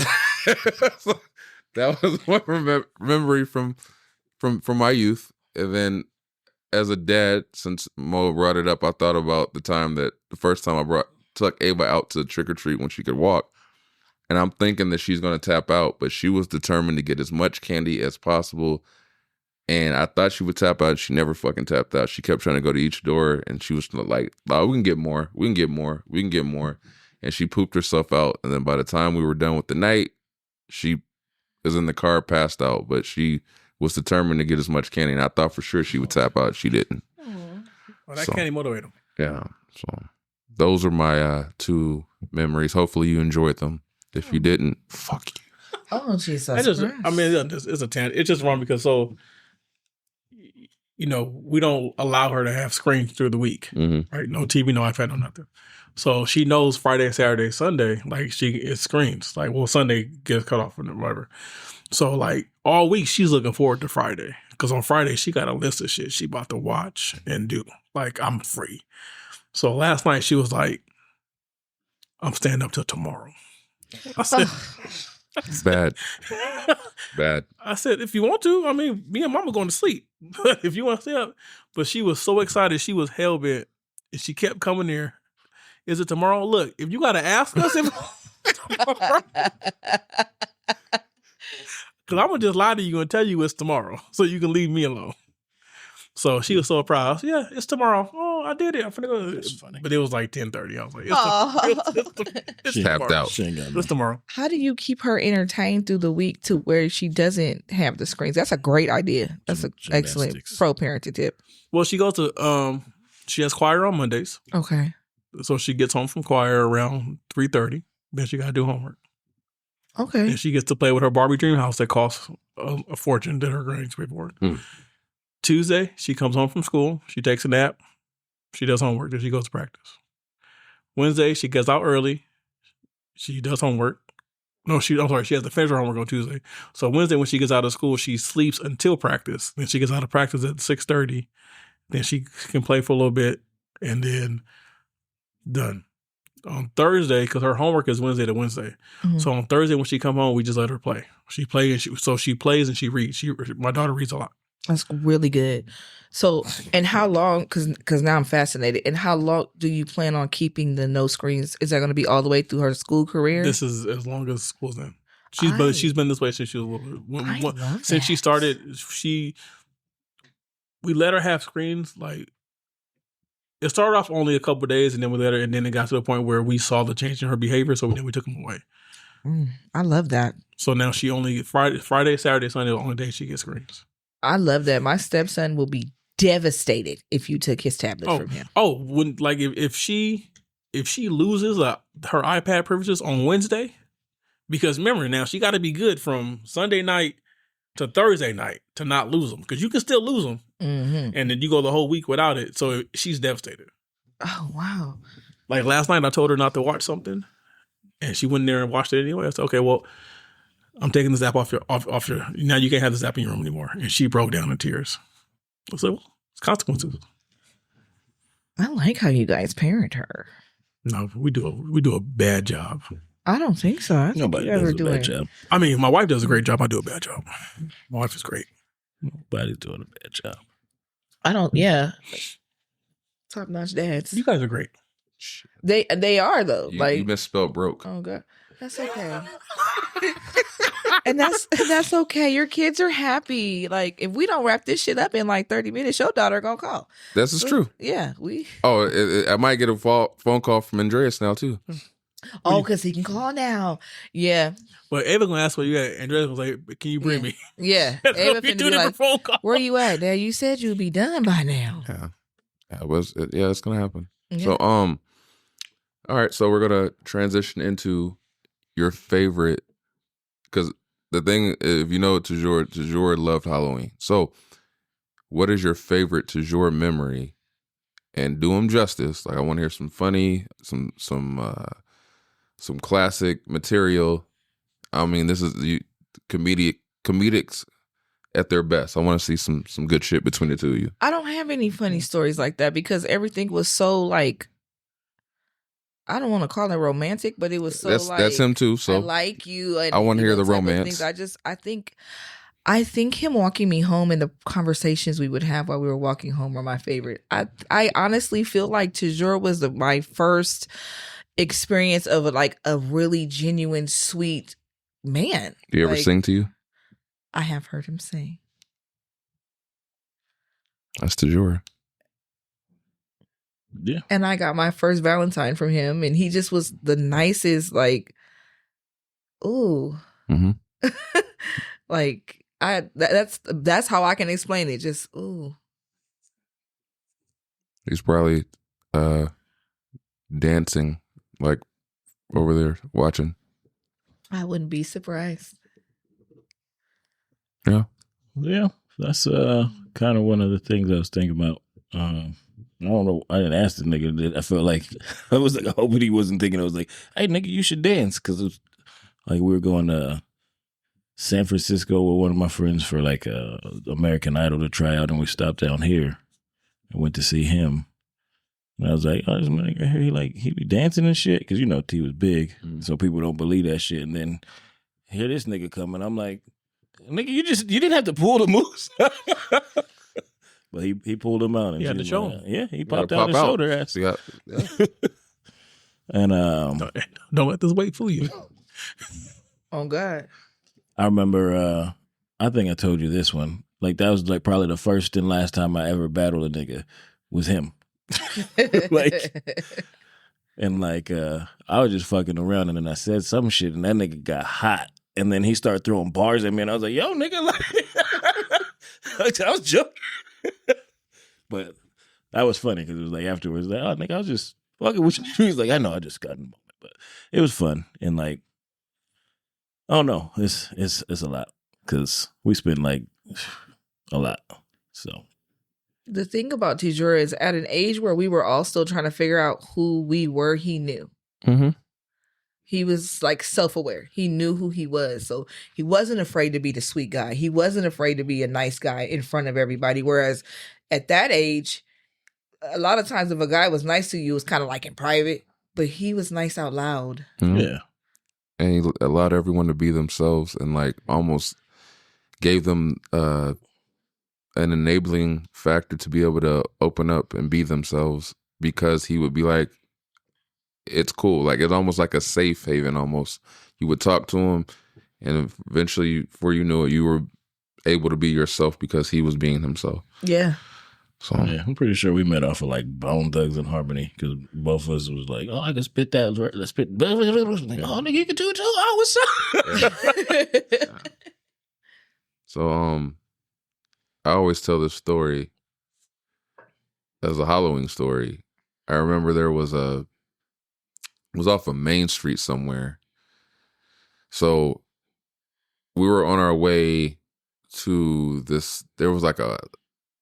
so that was one memory from my youth. And then as a dad, since Mo brought it up, I thought about the first time I took Ava out to trick or treat when she could walk. And I'm thinking that she's going to tap out, but she was determined to get as much candy as possible And I thought she would tap out. She never fucking tapped out. She kept trying to go to each door, and she was like, "Oh, we can get more. We can get more. We can get more." And she pooped herself out. And then by the time we were done with the night, she was in the car, passed out. But she was determined to get as much candy. And I thought for sure she would tap out. She didn't.
Well, that candy motivated him.
Yeah. So those are my 2 memories. Hopefully you enjoyed them. If you didn't, fuck you.
Oh, Jesus.
I mean, it's a tangent. It's just wrong because we don't allow her to have screens through the week, right? No TV, no iPad, no nothing. So she knows Friday, Saturday, Sunday, like it screens. Like, well, Sunday gets cut off and whatever. So like all week she's looking forward to Friday because on Friday she got a list of shit she about to watch and do. Like, I'm free. So last night she was like, "I'm staying up till tomorrow." I said,
Bad.
I said, "If you want to, I mean, me and Mama going to sleep. If you want to stay up." But she was so excited. She was hell bent. And she kept coming there. "Is it tomorrow? Look, if you got to ask us if tomorrow, because I'm going to just lie to you and tell you it's tomorrow so you can leave me alone." So she was so proud. I said, "Yeah, it's tomorrow." "Oh, I did it. I'm finna go."
That's funny.
But it was like 10:30. I was like, it's
Tapped
tomorrow.
out.
She ain't got
It's
no.
tomorrow.
How do you keep her entertained through the week to where she doesn't have the screens? That's a great idea. That's an excellent
Gymnastics.
pro-parenting tip.
Well, she goes to, she has choir on Mondays.
Okay.
So she gets home from choir around 3:30. Then she got to do homework.
Okay.
And she gets to play with her Barbie dream house that costs a fortune that her grades pay for it. Tuesday, she comes home from school. She takes a nap. She does homework. Then she goes to practice. Wednesday, she gets out early. She does homework. No, she has to finish her homework on Tuesday. So Wednesday, when she gets out of school, she sleeps until practice. Then she gets out of practice at 6:30. Then she can play for a little bit. And then done. On Thursday, because her homework is Wednesday to Wednesday. So on Thursday, when she come home, we just let her play. She plays and she reads. My daughter reads a lot.
That's really good. So, and how long, because now I'm fascinated, and how long do you plan on keeping the no screens? Is that going to be all the way through her school career?
This is as long as school's in. She's been this way since she was
love
since she
that.
started. We let her have screens. Like, it started off only a couple of days, and then we let her, and then it got to the point where we saw the change in her behavior, so then we took them away.
I love that.
So now she only Friday, Saturday, Sunday are the only day she gets screens.
I love that. My stepson will be devastated if you took his tablet from him.
If she loses her iPad privileges on Wednesday, because remember now she got to be good from Sunday night to Thursday night to not lose them, because you can still lose them, and then you go the whole week without it. So she's devastated.
Oh wow!
Like last night, I told her not to watch something, and she went in there and watched it anyway. I said, "Okay, well, I'm taking this app off your. Now you can't have this app in your room anymore." And she broke down in tears. I said, "Well, it's consequences."
I like how you guys parent her.
No, we do a bad job.
I don't think so. I think
Nobody
you
does
ever
a
doing
bad job.
I mean, my wife does a great job. I do a bad job. My wife is great.
Nobody's doing a bad job.
I don't. Yeah, top notch dads.
You guys are great.
They are though.
You misspelled broke.
Oh god, that's okay. and that's okay. Your kids are happy. Like, if we don't wrap this shit up in like 30 minutes, your daughter gonna call.
This is true.
Yeah, we.
Oh, I might get a phone call from Andreas now too.
Oh, because he can call now. Yeah.
But Ava gonna ask where you at. Andreas was like, "Can you bring me?"
Yeah.
It's
Ava
gonna be
finna
two
be
different
like,
phone calls.
where you at, Dad? You said you'd be done by now.
Yeah, it's gonna happen.
Yeah.
So all right, so we're gonna transition into your favorite, because the thing, if you know, Tajor loved Halloween. So what is your favorite Tajor memory? And do them justice. Like, I want to hear some funny, some classic material. I mean, this is comedics at their best. I want to see some good shit between the two of you.
I don't have any funny stories like that because everything was so like, I don't want to call it romantic, but it was so
That's him too. So
I like you. And,
I want to hear the
type of
romance.
things. I think him walking me home and the conversations we would have while we were walking home are my favorite. I honestly feel like Tajor was my first experience of a really genuine, sweet man.
Do you ever
Like,
sing to you?
I have heard him sing.
That's Tajura.
Yeah.
And I got my first Valentine from him, and he just was the nicest, like, ooh.
Mm-hmm.
Like, that's how I can explain it. Just, ooh.
He's probably dancing like over there watching.
I wouldn't be surprised.
Yeah.
Yeah. That's kind of one of the things I was thinking about. I don't know. I didn't ask the nigga. I felt like I was like hoping he wasn't thinking. I was like, "Hey, nigga, you should dance," because it was like we were going to San Francisco with one of my friends for like American Idol to try out, and we stopped down here and went to see him. And I was like, "Oh, this nigga here, he be dancing and shit," because T was big, so people don't believe that shit. And then here this nigga coming, I'm like, "Nigga, you didn't have to pull the moves." But he pulled him out. And
He had to show him.
Yeah, he popped out and showed her ass.
Yeah.
And
Don't let this weight fool you.
Oh, God.
I remember, I think I told you this one. Like, that was like probably the first and last time I ever battled a nigga was him. I was just fucking around, and then I said some shit, and that nigga got hot. And then he started throwing bars at me, and I was like, "Yo, nigga," I was joking. But that was funny because it was like afterwards, like, "Oh, nigga, I was just fucking with you." He's like, "I know, I just got in the moment," but it was fun. And like, I don't know, it's a lot because we spend like a lot. So
The thing about Tijura is at an age where we were all still trying to figure out who we were, he knew.
Mm-hmm.
He was like self-aware. He knew who he was. So he wasn't afraid to be the sweet guy. He wasn't afraid to be a nice guy in front of everybody. Whereas at that age, a lot of times if a guy was nice to you, it was kind of like in private, but he was nice out loud.
Mm-hmm.
yeah,
And he allowed everyone to be themselves and like almost gave them an enabling factor to be able to open up and be themselves, because he would be like, it's cool. Like, it's almost like a safe haven almost. You would talk to him, and eventually, before you knew it, you were able to be yourself because he was being himself.
Yeah.
So
yeah, I'm pretty sure we met off of like Bone Thugs and Harmony because both of us was like, "Oh, I can spit that. Let's spit." Like, "Oh, nigga, you can do it too." "Oh, what's up?"
So I always tell this story as a Halloween story. I remember it was off of Main Street somewhere. So we were on our way to this. There was like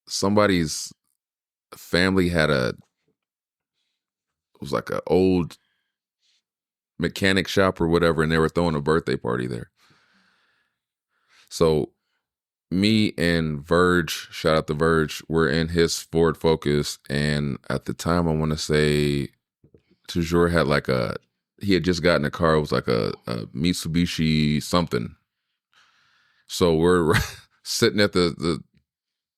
somebody's family had it was like an old mechanic shop or whatever, and they were throwing a birthday party there. So me and Verge, shout out to Verge, were in his Ford Focus, and at the time I want to say Toujours had he had just gotten a car. It was like a Mitsubishi something. So we're sitting at the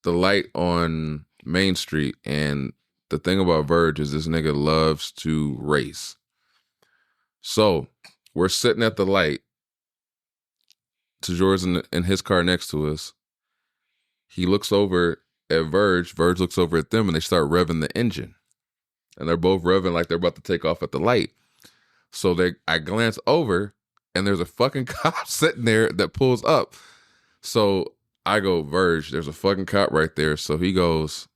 light on Main Street, and the thing about Verge is this nigga loves to race. So we're sitting at the light. Toujour's in his car next to us. He looks over at Verge. Verge looks over at them, and they start revving the engine. And they're both revving like they're about to take off at the light. So I glance over, and there's a fucking cop sitting there that pulls up. So I go, "Verge, there's a fucking cop right there." So he goes,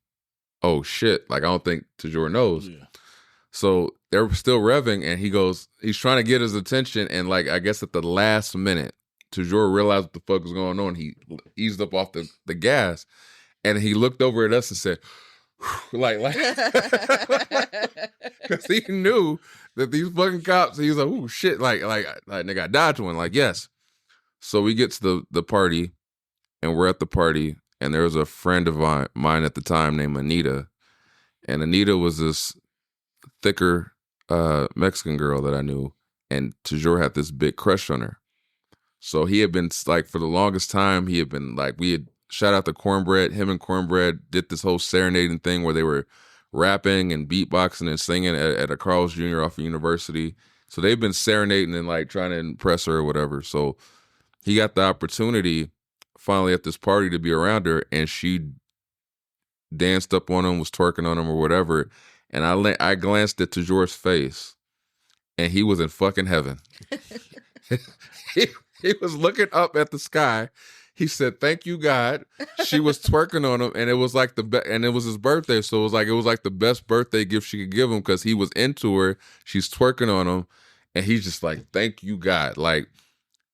"Oh shit!" Like, I don't think Toujours knows.
Yeah.
So they're still revving, and he goes, he's trying to get his attention, and like, I guess at the last minute, Toujours realized what the fuck was going on. He eased up off the gas, and he looked over at us and said, like, because he knew that these fucking cops. He was like, "Oh shit!" Like nigga, I dodged one. Like, yes. So we get to the party, and we're at the party, and there was a friend of mine at the time named Anita, and Anita was this thicker Mexican girl that I knew, and Toujours had this big crush on her. So he had been like, for the longest time, he had been like, we had shout out to Cornbread. Him and Cornbread did this whole serenading thing where they were rapping and beatboxing and singing at a Carl's Jr. off of University. So they've been serenading and like trying to impress her or whatever. So he got the opportunity finally at this party to be around her, and she danced up on him, was twerking on him or whatever. And I glanced at Tajor's face, and he was in fucking heaven. he was looking up at the sky. He said, "Thank you, God." She was twerking on him, and it was like and it was his birthday, so it was like the best birthday gift she could give him because he was into her. She's twerking on him, and he's just like, "Thank you, God." Like,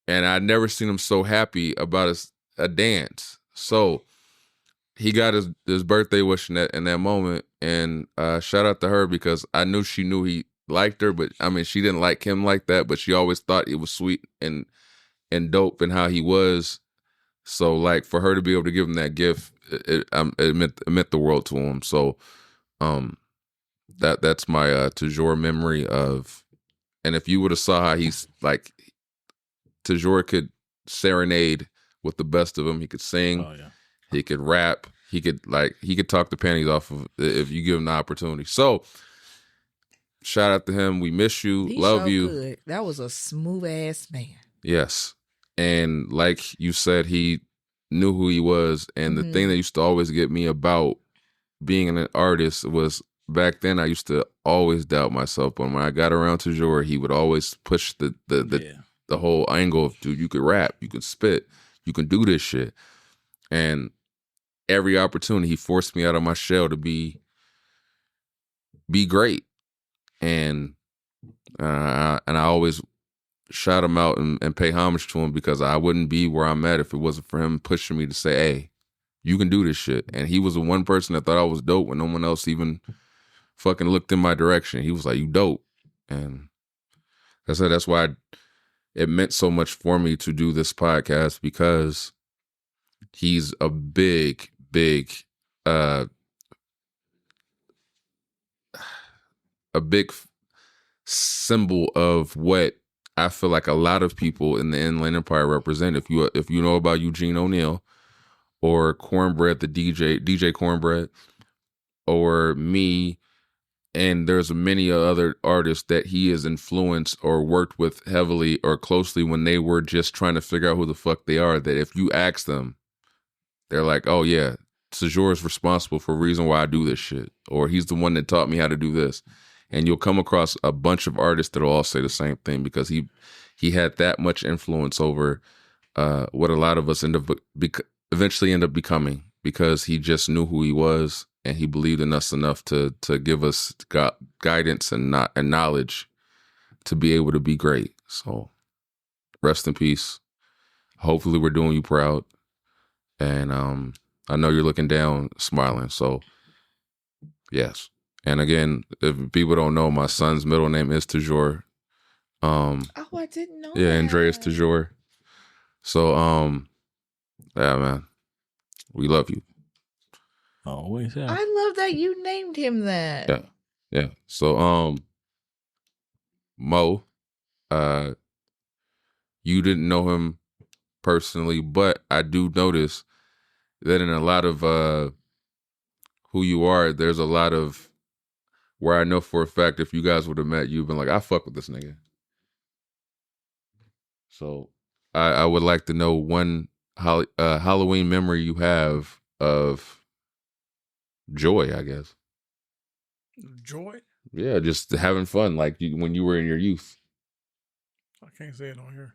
and I'd never seen him so happy about a dance. So he got his birthday wish in that moment, and shout out to her because I knew she knew he liked her, but I mean she didn't like him like that, but she always thought it was sweet and dope and how he was. So like for her to be able to give him that gift, it meant the world to him. So that's my Tajor memory of. And if you would have saw how he's like, Tajor could serenade with the best of them. He could sing.
Oh, yeah.
He could rap. He could talk the panties off of if you give him the opportunity. So shout out to him. We miss you.
He
Love
so
you.
good. That was a smooth ass man.
Yes. And like you said, he knew who he was. And the thing that used to always get me about being an artist was back then I used to always doubt myself. But when I got around to Tajor, he would always push the whole angle of, dude, you could rap, you can spit, you can do this shit. And every opportunity, he forced me out of my shell to be great. And I always shout him out and pay homage to him because I wouldn't be where I'm at if it wasn't for him pushing me to say, hey, you can do this shit. And he was the one person that thought I was dope when no one else even fucking looked in my direction. He was like, you dope. And I said, that's why it meant so much for me to do this podcast because he's a big symbol of what I feel like a lot of people in the Inland Empire represent. If you know about Eugene O'Neill or Cornbread, the DJ Cornbread, or me, and there's many other artists that he has influenced or worked with heavily or closely when they were just trying to figure out who the fuck they are, that if you ask them, they're like, oh yeah, Tajor is responsible for the reason why I do this shit, or he's the one that taught me how to do this. And you'll come across a bunch of artists that'll all say the same thing because he had that much influence over what a lot of us eventually end up becoming because he just knew who he was and he believed in us enough to give us guidance and knowledge to be able to be great. So rest in peace. Hopefully we're doing you proud. And I know you're looking down smiling. So yes. And again, if people don't know, my son's middle name is Tajor.
Oh, I didn't know.
Yeah,
that.
Andreas Tajor. So, yeah, man, we love you.
Always have.
I love that you named him that.
Yeah. So, Mo, you didn't know him personally, but I do notice that in a lot of who you are, there's a lot of where I know for a fact if you guys would have met, you've been like, I fuck with this nigga. So I would like to know one Halloween memory you have of joy, I guess.
Joy?
Yeah, just having fun, like when you were in your youth.
I can't say it on here.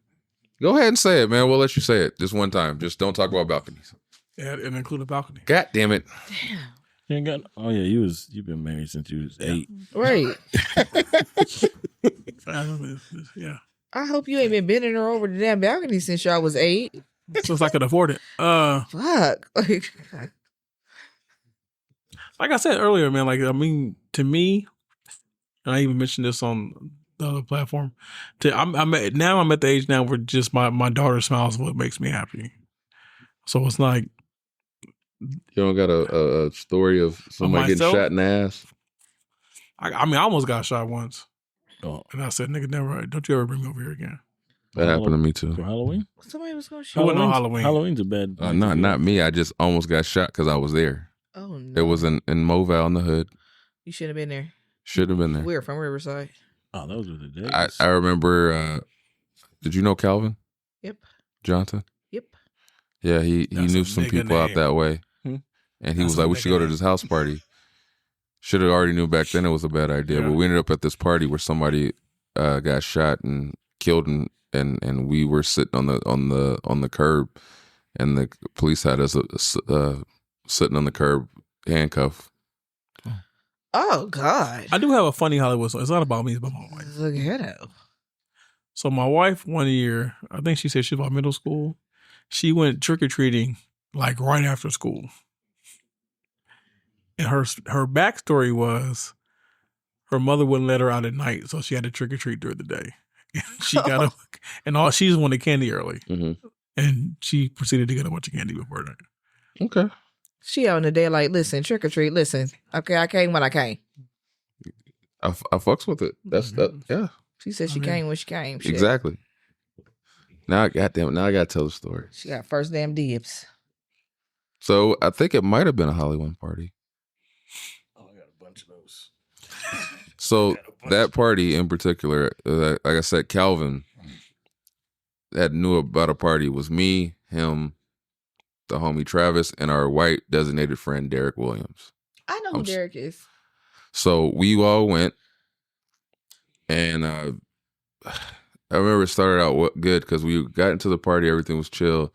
Go ahead and say it, man. We'll let you say it just one time. Just don't talk about balconies.
Yeah, and include a balcony.
God damn it.
Damn.
You ain't got. Oh yeah, you've been married since you was 8.
Right.
Yeah.
I hope you ain't been bending her over the damn balcony since y'all was 8.
Since I could afford it.
Fuck.
Like I said earlier, man, like, I mean, to me, and I even mentioned this on the other platform, I'm at the age now where just my daughter smiles what makes me happy. So it's like,
You don't got a story of somebody getting shot in the ass?
I mean, I almost got shot once.
Oh.
And I said, nigga, never, don't you ever bring me over here again.
That happened to me too.
For Halloween?
Somebody was going to
It
shoot.
wasn't on Halloween.
Halloween's a bad.
Not me. I just almost got shot because I was there.
Oh, no.
It was in Moval in the hood.
You should have been there.
Should have been there.
We're from Riverside.
Oh, those were the days.
I remember. Did you know Calvin
Yep.
Johnson?
Yep.
Yeah, he
That's
knew
a
some
nigga
people out
name.
that way, And he was like, we should go to this house party. Should have already knew back then it was a bad idea. But we ended up at this party where somebody got shot and killed, and we were sitting on the curb, and the police had us sitting on the curb, handcuffed.
Oh God!
I do have a funny Hollywood story. It's not about me, it's about my wife.
Look at her.
So my wife, one year, I think she said she was about middle school. She went trick or treating like right after school, and her backstory was her mother wouldn't let her out at night, so she had to trick or treat during the day. She got up, and she just wanted candy early, and she proceeded to get a bunch of candy before that.
Okay.
She out in the day like, listen, trick or treat, listen. Okay, I came when I came.
I fucks with it. That's that. Yeah.
She said she came when she came. Shit.
Exactly. Now I gotta tell the story.
She got first damn dibs.
So I think it might have been a Hollywood party.
Oh, I got a bunch of those.
So that party in particular, like I said, Calvin that knew about a party was me, him, the homie Travis, and our white designated friend Derek Williams.
I know who Derek is.
So we all went, and I remember it started out good because we got into the party, everything was chill,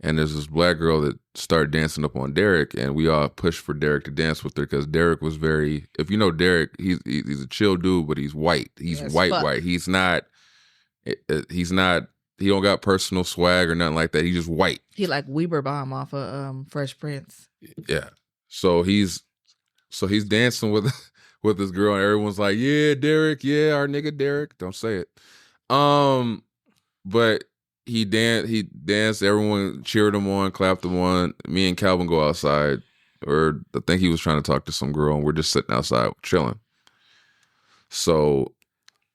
and there's this black girl that started dancing up on Derek, and we all pushed for Derek to dance with her because Derek was very, if you know Derek, he's a chill dude, but he's white. He's white. He's not, he don't got personal swag or nothing like that. He's just white.
He like Weber bomb off of Fresh Prince.
Yeah. So he's dancing with this girl, and everyone's like, "Yeah, Derek, yeah, our nigga Derek." Don't say it. But he danced. Everyone cheered him on, clapped him on. Me and Calvin go outside, or I think he was trying to talk to some girl, and we're just sitting outside chilling. So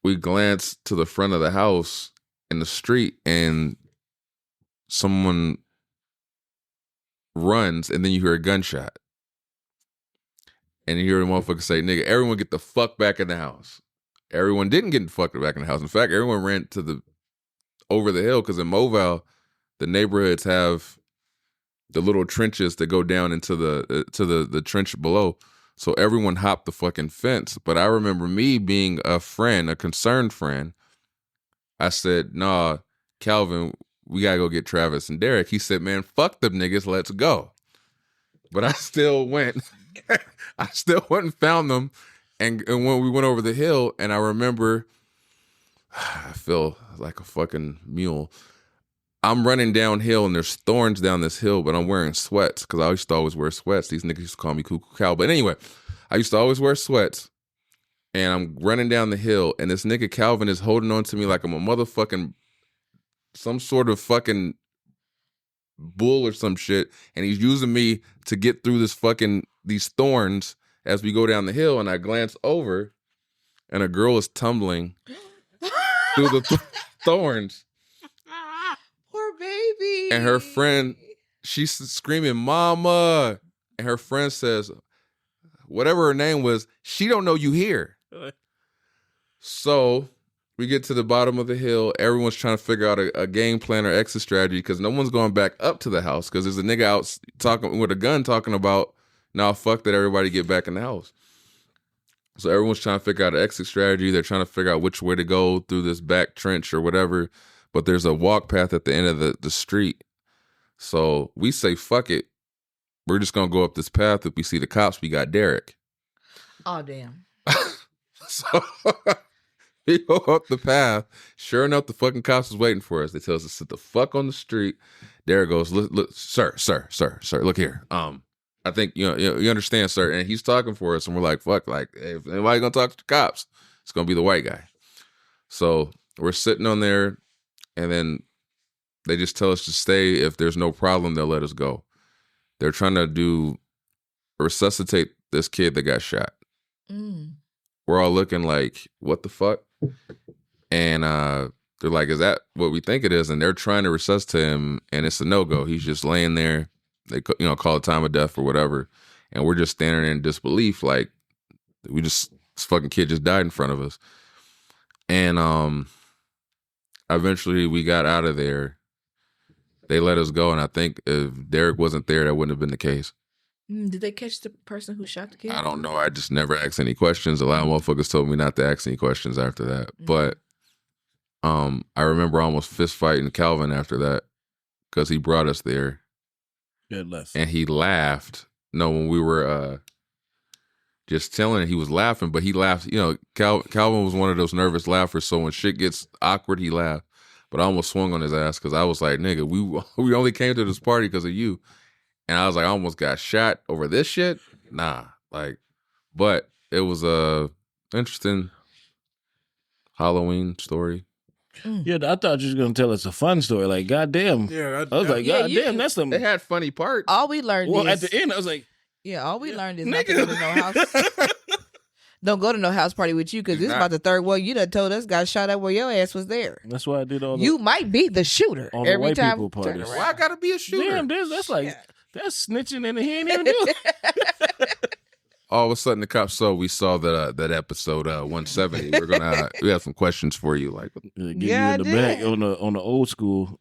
we glance to the front of the house in the street, and someone runs, and then you hear a gunshot. And you hear the motherfucker say, "Nigga, everyone get the fuck back in the house." Everyone didn't get the fuck back in the house. In fact, everyone ran over the hill, because in Mobile, the neighborhoods have the little trenches that go down into the trench below. So everyone hopped the fucking fence. But I remember me being a concerned friend. I said, "Nah, Calvin, we gotta go get Travis and Derek." He said, "Man, fuck them niggas, let's go." But I still went. I still went and found them, and when we went over the hill, and I remember, I feel like a fucking mule. I'm running downhill, and there's thorns down this hill, but I'm wearing sweats, because I used to always wear sweats. These niggas used to call me Cuckoo Cow. But anyway, I used to always wear sweats, and I'm running down the hill, and this nigga Calvin is holding on to me like I'm a motherfucking, some sort of fucking bull or some shit, and he's using me to get through these thorns as we go down the hill. And I glance over, and a girl is tumbling through the thorns.
Poor baby.
And her friend, she's screaming, "Mama!" And her friend says, whatever her name was, "She don't know you here." So we get to the bottom of the hill. Everyone's trying to figure out a game plan or exit strategy, because no one's going back up to the house, because there's a nigga out talking with a gun talking about, "Nah, fuck that, everybody get back in the house." So everyone's trying to figure out an exit strategy. They're trying to figure out which way to go through this back trench or whatever. But there's a walk path at the end of the street. So we say, fuck it. We're just going to go up this path. If we see the cops, we got Derek.
Oh, damn.
So we go up the path. Sure enough, the fucking cops is waiting for us. They tell us to sit the fuck on the street. Derek goes, look, sir, look here. I think you understand, sir. And he's talking for us, and we're like, fuck, like, if anybody gonna talk to the cops, it's gonna be the white guy. So we're sitting on there, and then they just tell us to stay. If there's no problem, they'll let us go. They're trying to resuscitate this kid that got shot. We're all looking like, what the fuck? And they're like, is that what we think it is? And they're trying to resuscitate him, and it's a no-go. He's just laying there. They call it time of death or whatever. And we're just standing there in disbelief, like, this fucking kid just died in front of us. And eventually we got out of there. They let us go, and I think if Derek wasn't there, that wouldn't have been the case.
Did they catch the person who shot the kid?
I don't know. I just never asked any questions. A lot of motherfuckers told me not to ask any questions after that. But I remember almost fist fighting Calvin after that because he brought us there.
Good left.
And he laughed. No, when we were just telling it, he was laughing, but he laughed. You know, Calvin was one of those nervous laughers, so when shit gets awkward, he laughed. But I almost swung on his ass because I was like, nigga, we only came to this party because of you. And I was like, I almost got shot over this shit. Nah, like, but it was a interesting Halloween story.
Yeah, I thought you was gonna tell us a fun story. Like, goddamn.
Yeah,
I was like, goddamn, that's something.
They had funny parts.
All we learned
Well,
is
at the end, I was like,
all we learned is not to go to no house. Don't go to no house party with you because this is about the third one you done told us got shot at where your ass was there.
that's why I did all the
You might be the shooter
all the
every
white
time.
people
Turn
parties.
around.
Why I gotta be a shooter?
Damn, that's like that's snitching and he ain't even do it.
All of a sudden, the cops saw that episode 170. We have some questions for you. Like,
Get you in the back on the old school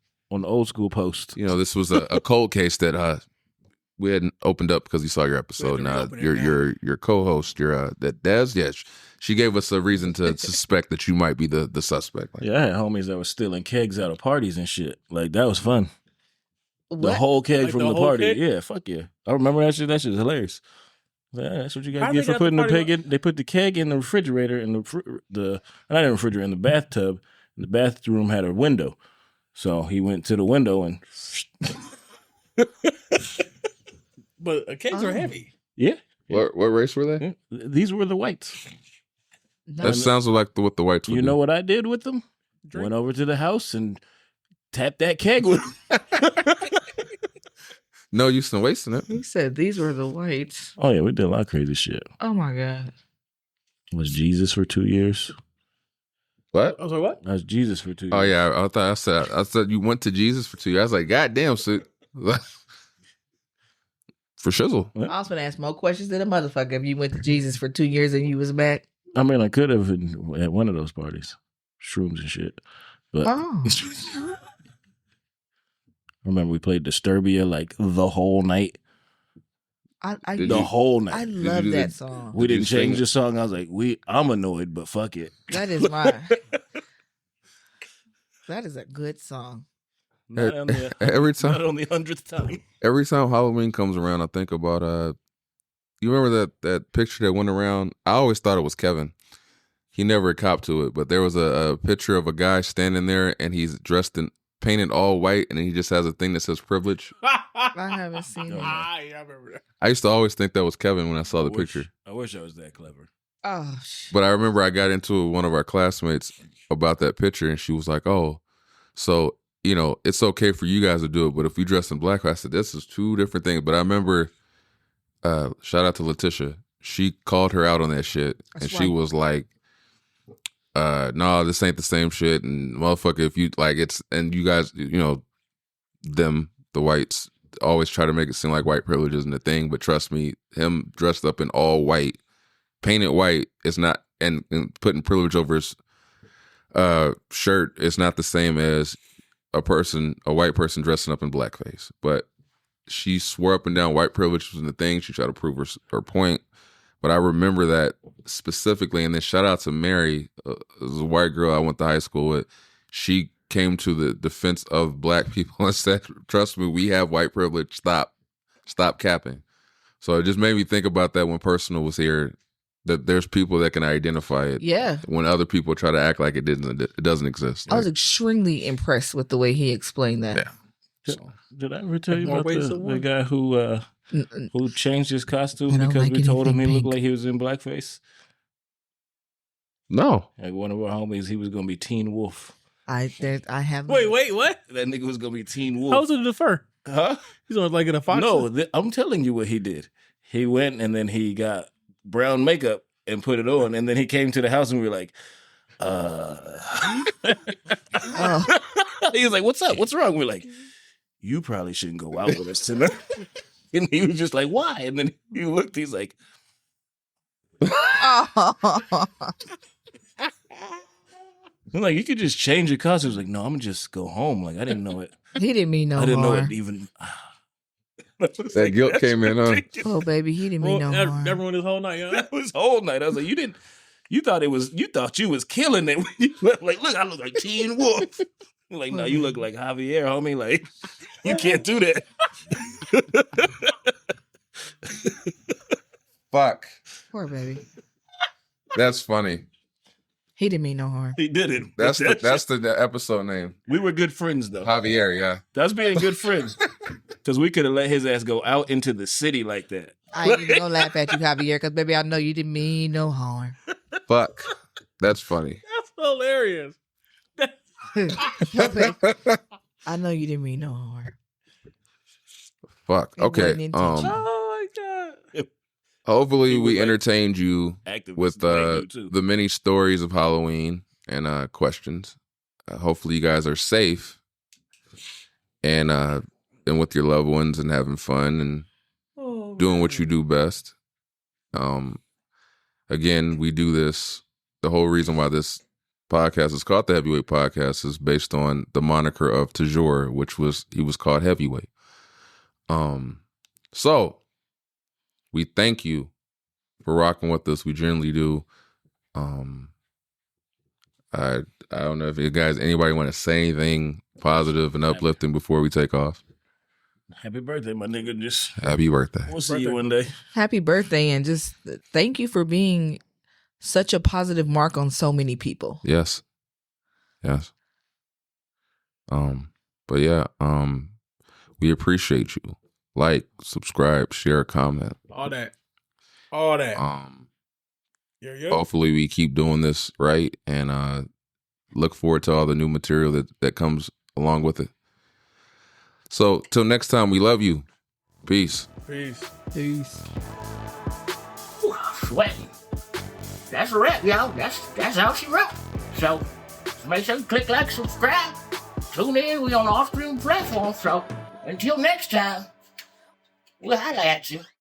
post.
you know, this was a cold case that we hadn't opened up because we saw your episode. Now your co-host, that Des, she gave us a reason to suspect that you might be the suspect. Like,
Yeah, I had homies that were stealing kegs out of parties and shit. Like that was fun. The
What?
whole keg
Like
from
the
the
whole
party.
keg?
Yeah, fuck yeah. I remember that shit. That shit's hilarious. Yeah, that's what you
How
guys
they
get for
got
putting
the
the
party
keg in. They put the keg in the refrigerator in the not in the refrigerator, in the bathtub. And the bathroom had a window, so he went to the window and
But kegs are heavy.
yeah.
what race were they?
These were the whites.
No.
That sounds like what the whites would
You
do.
know what I did with them?
Drink.
Went over to the house and tapped that keg with them.
No use in wasting it.
He said these were the whites.
Oh yeah, we did a lot of crazy shit.
Oh my god.
Was Jesus for 2 years?
What?
I was like, what?
I was Jesus for 2 years.
Oh yeah, I thought I said you went to Jesus for 2 years. I was like, God damn, so for shizzle.
I was gonna ask more questions than a motherfucker if you went to Jesus for 2 years and you was back.
I mean, I could have at one of those parties, shrooms and shit. But
Oh.
remember, we played Disturbia like the whole night.
Did
The
you-
whole
I
night.
love
do
that
the-
song.
We
Did
didn't
you sing
change
it?
the song. I was like, I'm annoyed, but fuck it.
That is mine. That is a good song.
Not on the,
Every
not
time
on the 100th time.
Halloween comes around, I think about you remember that picture that went around? I always thought it was Kevin. He never copped to it, but there was a picture of a guy standing there and he's dressed in painted all white and he just has a thing that says privilege.
I haven't seen
Oh,
it.
I remember that.
I used to always think that was Kevin when I saw the picture.
I wish I was that clever.
Oh shit.
But I remember I got into it with one of our classmates about that picture and she was like, oh, so, you know, it's okay for you guys to do it, but if we dress in black, I said, this is two different things. But I remember, shout out to Letitia. She called her out on that shit.
That's
and she
right.
was like, no, this ain't the same shit. And motherfucker, if you like it's, and you guys, you know, them, the whites, always try to make it seem like white privilege isn't a thing. But trust me, him dressed up in all white, painted white, is not, and putting privilege over his shirt is not the same as a white person dressing up in blackface. But she swore up and down white privilege was the thing. She tried to prove her point. But I remember that specifically. And then shout out to Mary, was a white girl I went to high school with. She came to the defense of black people and said, trust me, we have white privilege. Stop capping. So it just made me think about that when Personal was here, that there's people that can identify it.
Yeah.
When other people try to act like it doesn't exist.
I was extremely impressed with the way he explained that.
Yeah.
So, did I ever tell you
More
about
ways
the
than one.
guy who changed his costume
I don't
because
like
we told him he
anything
looked
pink.
like he was in blackface?
No.
Like one of our homies, he was gonna be Teen Wolf.
I have
Wait, what?
That nigga was gonna be Teen Wolf.
How was it the fur?
Huh?
He's on like in a fox.
No, I'm telling you what he did. He went and then he got brown makeup and put it on, and then he came to the house and we were like, He was like, "What's up? What's wrong?" We're like, "You probably shouldn't go out with us tonight." And he was just like, "Why?" And then he looked. He's like, I'm like, "You could just change your costume." He was like, "No, I'm gonna just go home." Like I didn't know it.
He didn't mean no
I didn't know
harm.
it even.
That guilt came in, huh?
Oh, baby, he didn't mean no harm.
That ruined his whole night, yo.
That was whole night. I was like, you thought you was killing it. When you left, like, look, I look like Teen Wolf. You're like, no, you look like Javier, homie. Like, you can't do that.
Fuck.
Poor baby.
That's funny.
He didn't mean no harm.
He did it.
That's the episode name.
We were good friends, though.
Javier, yeah.
That's being good friends. Because we could have let his ass go out into the city like that.
I ain't even gonna laugh at you, Javier, because baby, I know you didn't mean no harm.
Fuck. That's funny.
That's hilarious.
I know you didn't mean no harm.
Fuck.
It
Okay.
wasn't intentional.
Oh my God.
Hopefully we
like
entertained you
Activist
with
blame you, too.
the many stories of Halloween and questions. Hopefully you guys are safe and with your loved ones and having fun and doing what you do best. Again, we do this. The whole reason why this podcast is called the Heavyweight Podcast is based on the moniker of Tajor, he was called Heavyweight. So we thank you for rocking with us. We generally do. I don't know if you guys, anybody want to say anything positive and uplifting before we take off.
Happy birthday, my nigga. Just
Happy birthday.
we'll see you one day.
Happy birthday, and just thank you for being such a positive mark on so many people.
Yes. But yeah, we appreciate you. Like, subscribe, share, comment.
All that. Yeah.
Hopefully we keep doing this right and look forward to all the new material that comes along with it. So till next time, we love you. Peace.
Sweating. That's a wrap, y'all. That's how she wrote. So make sure you click like, subscribe. Tune in. We on all streaming platforms. So until next time, we'll holla at you.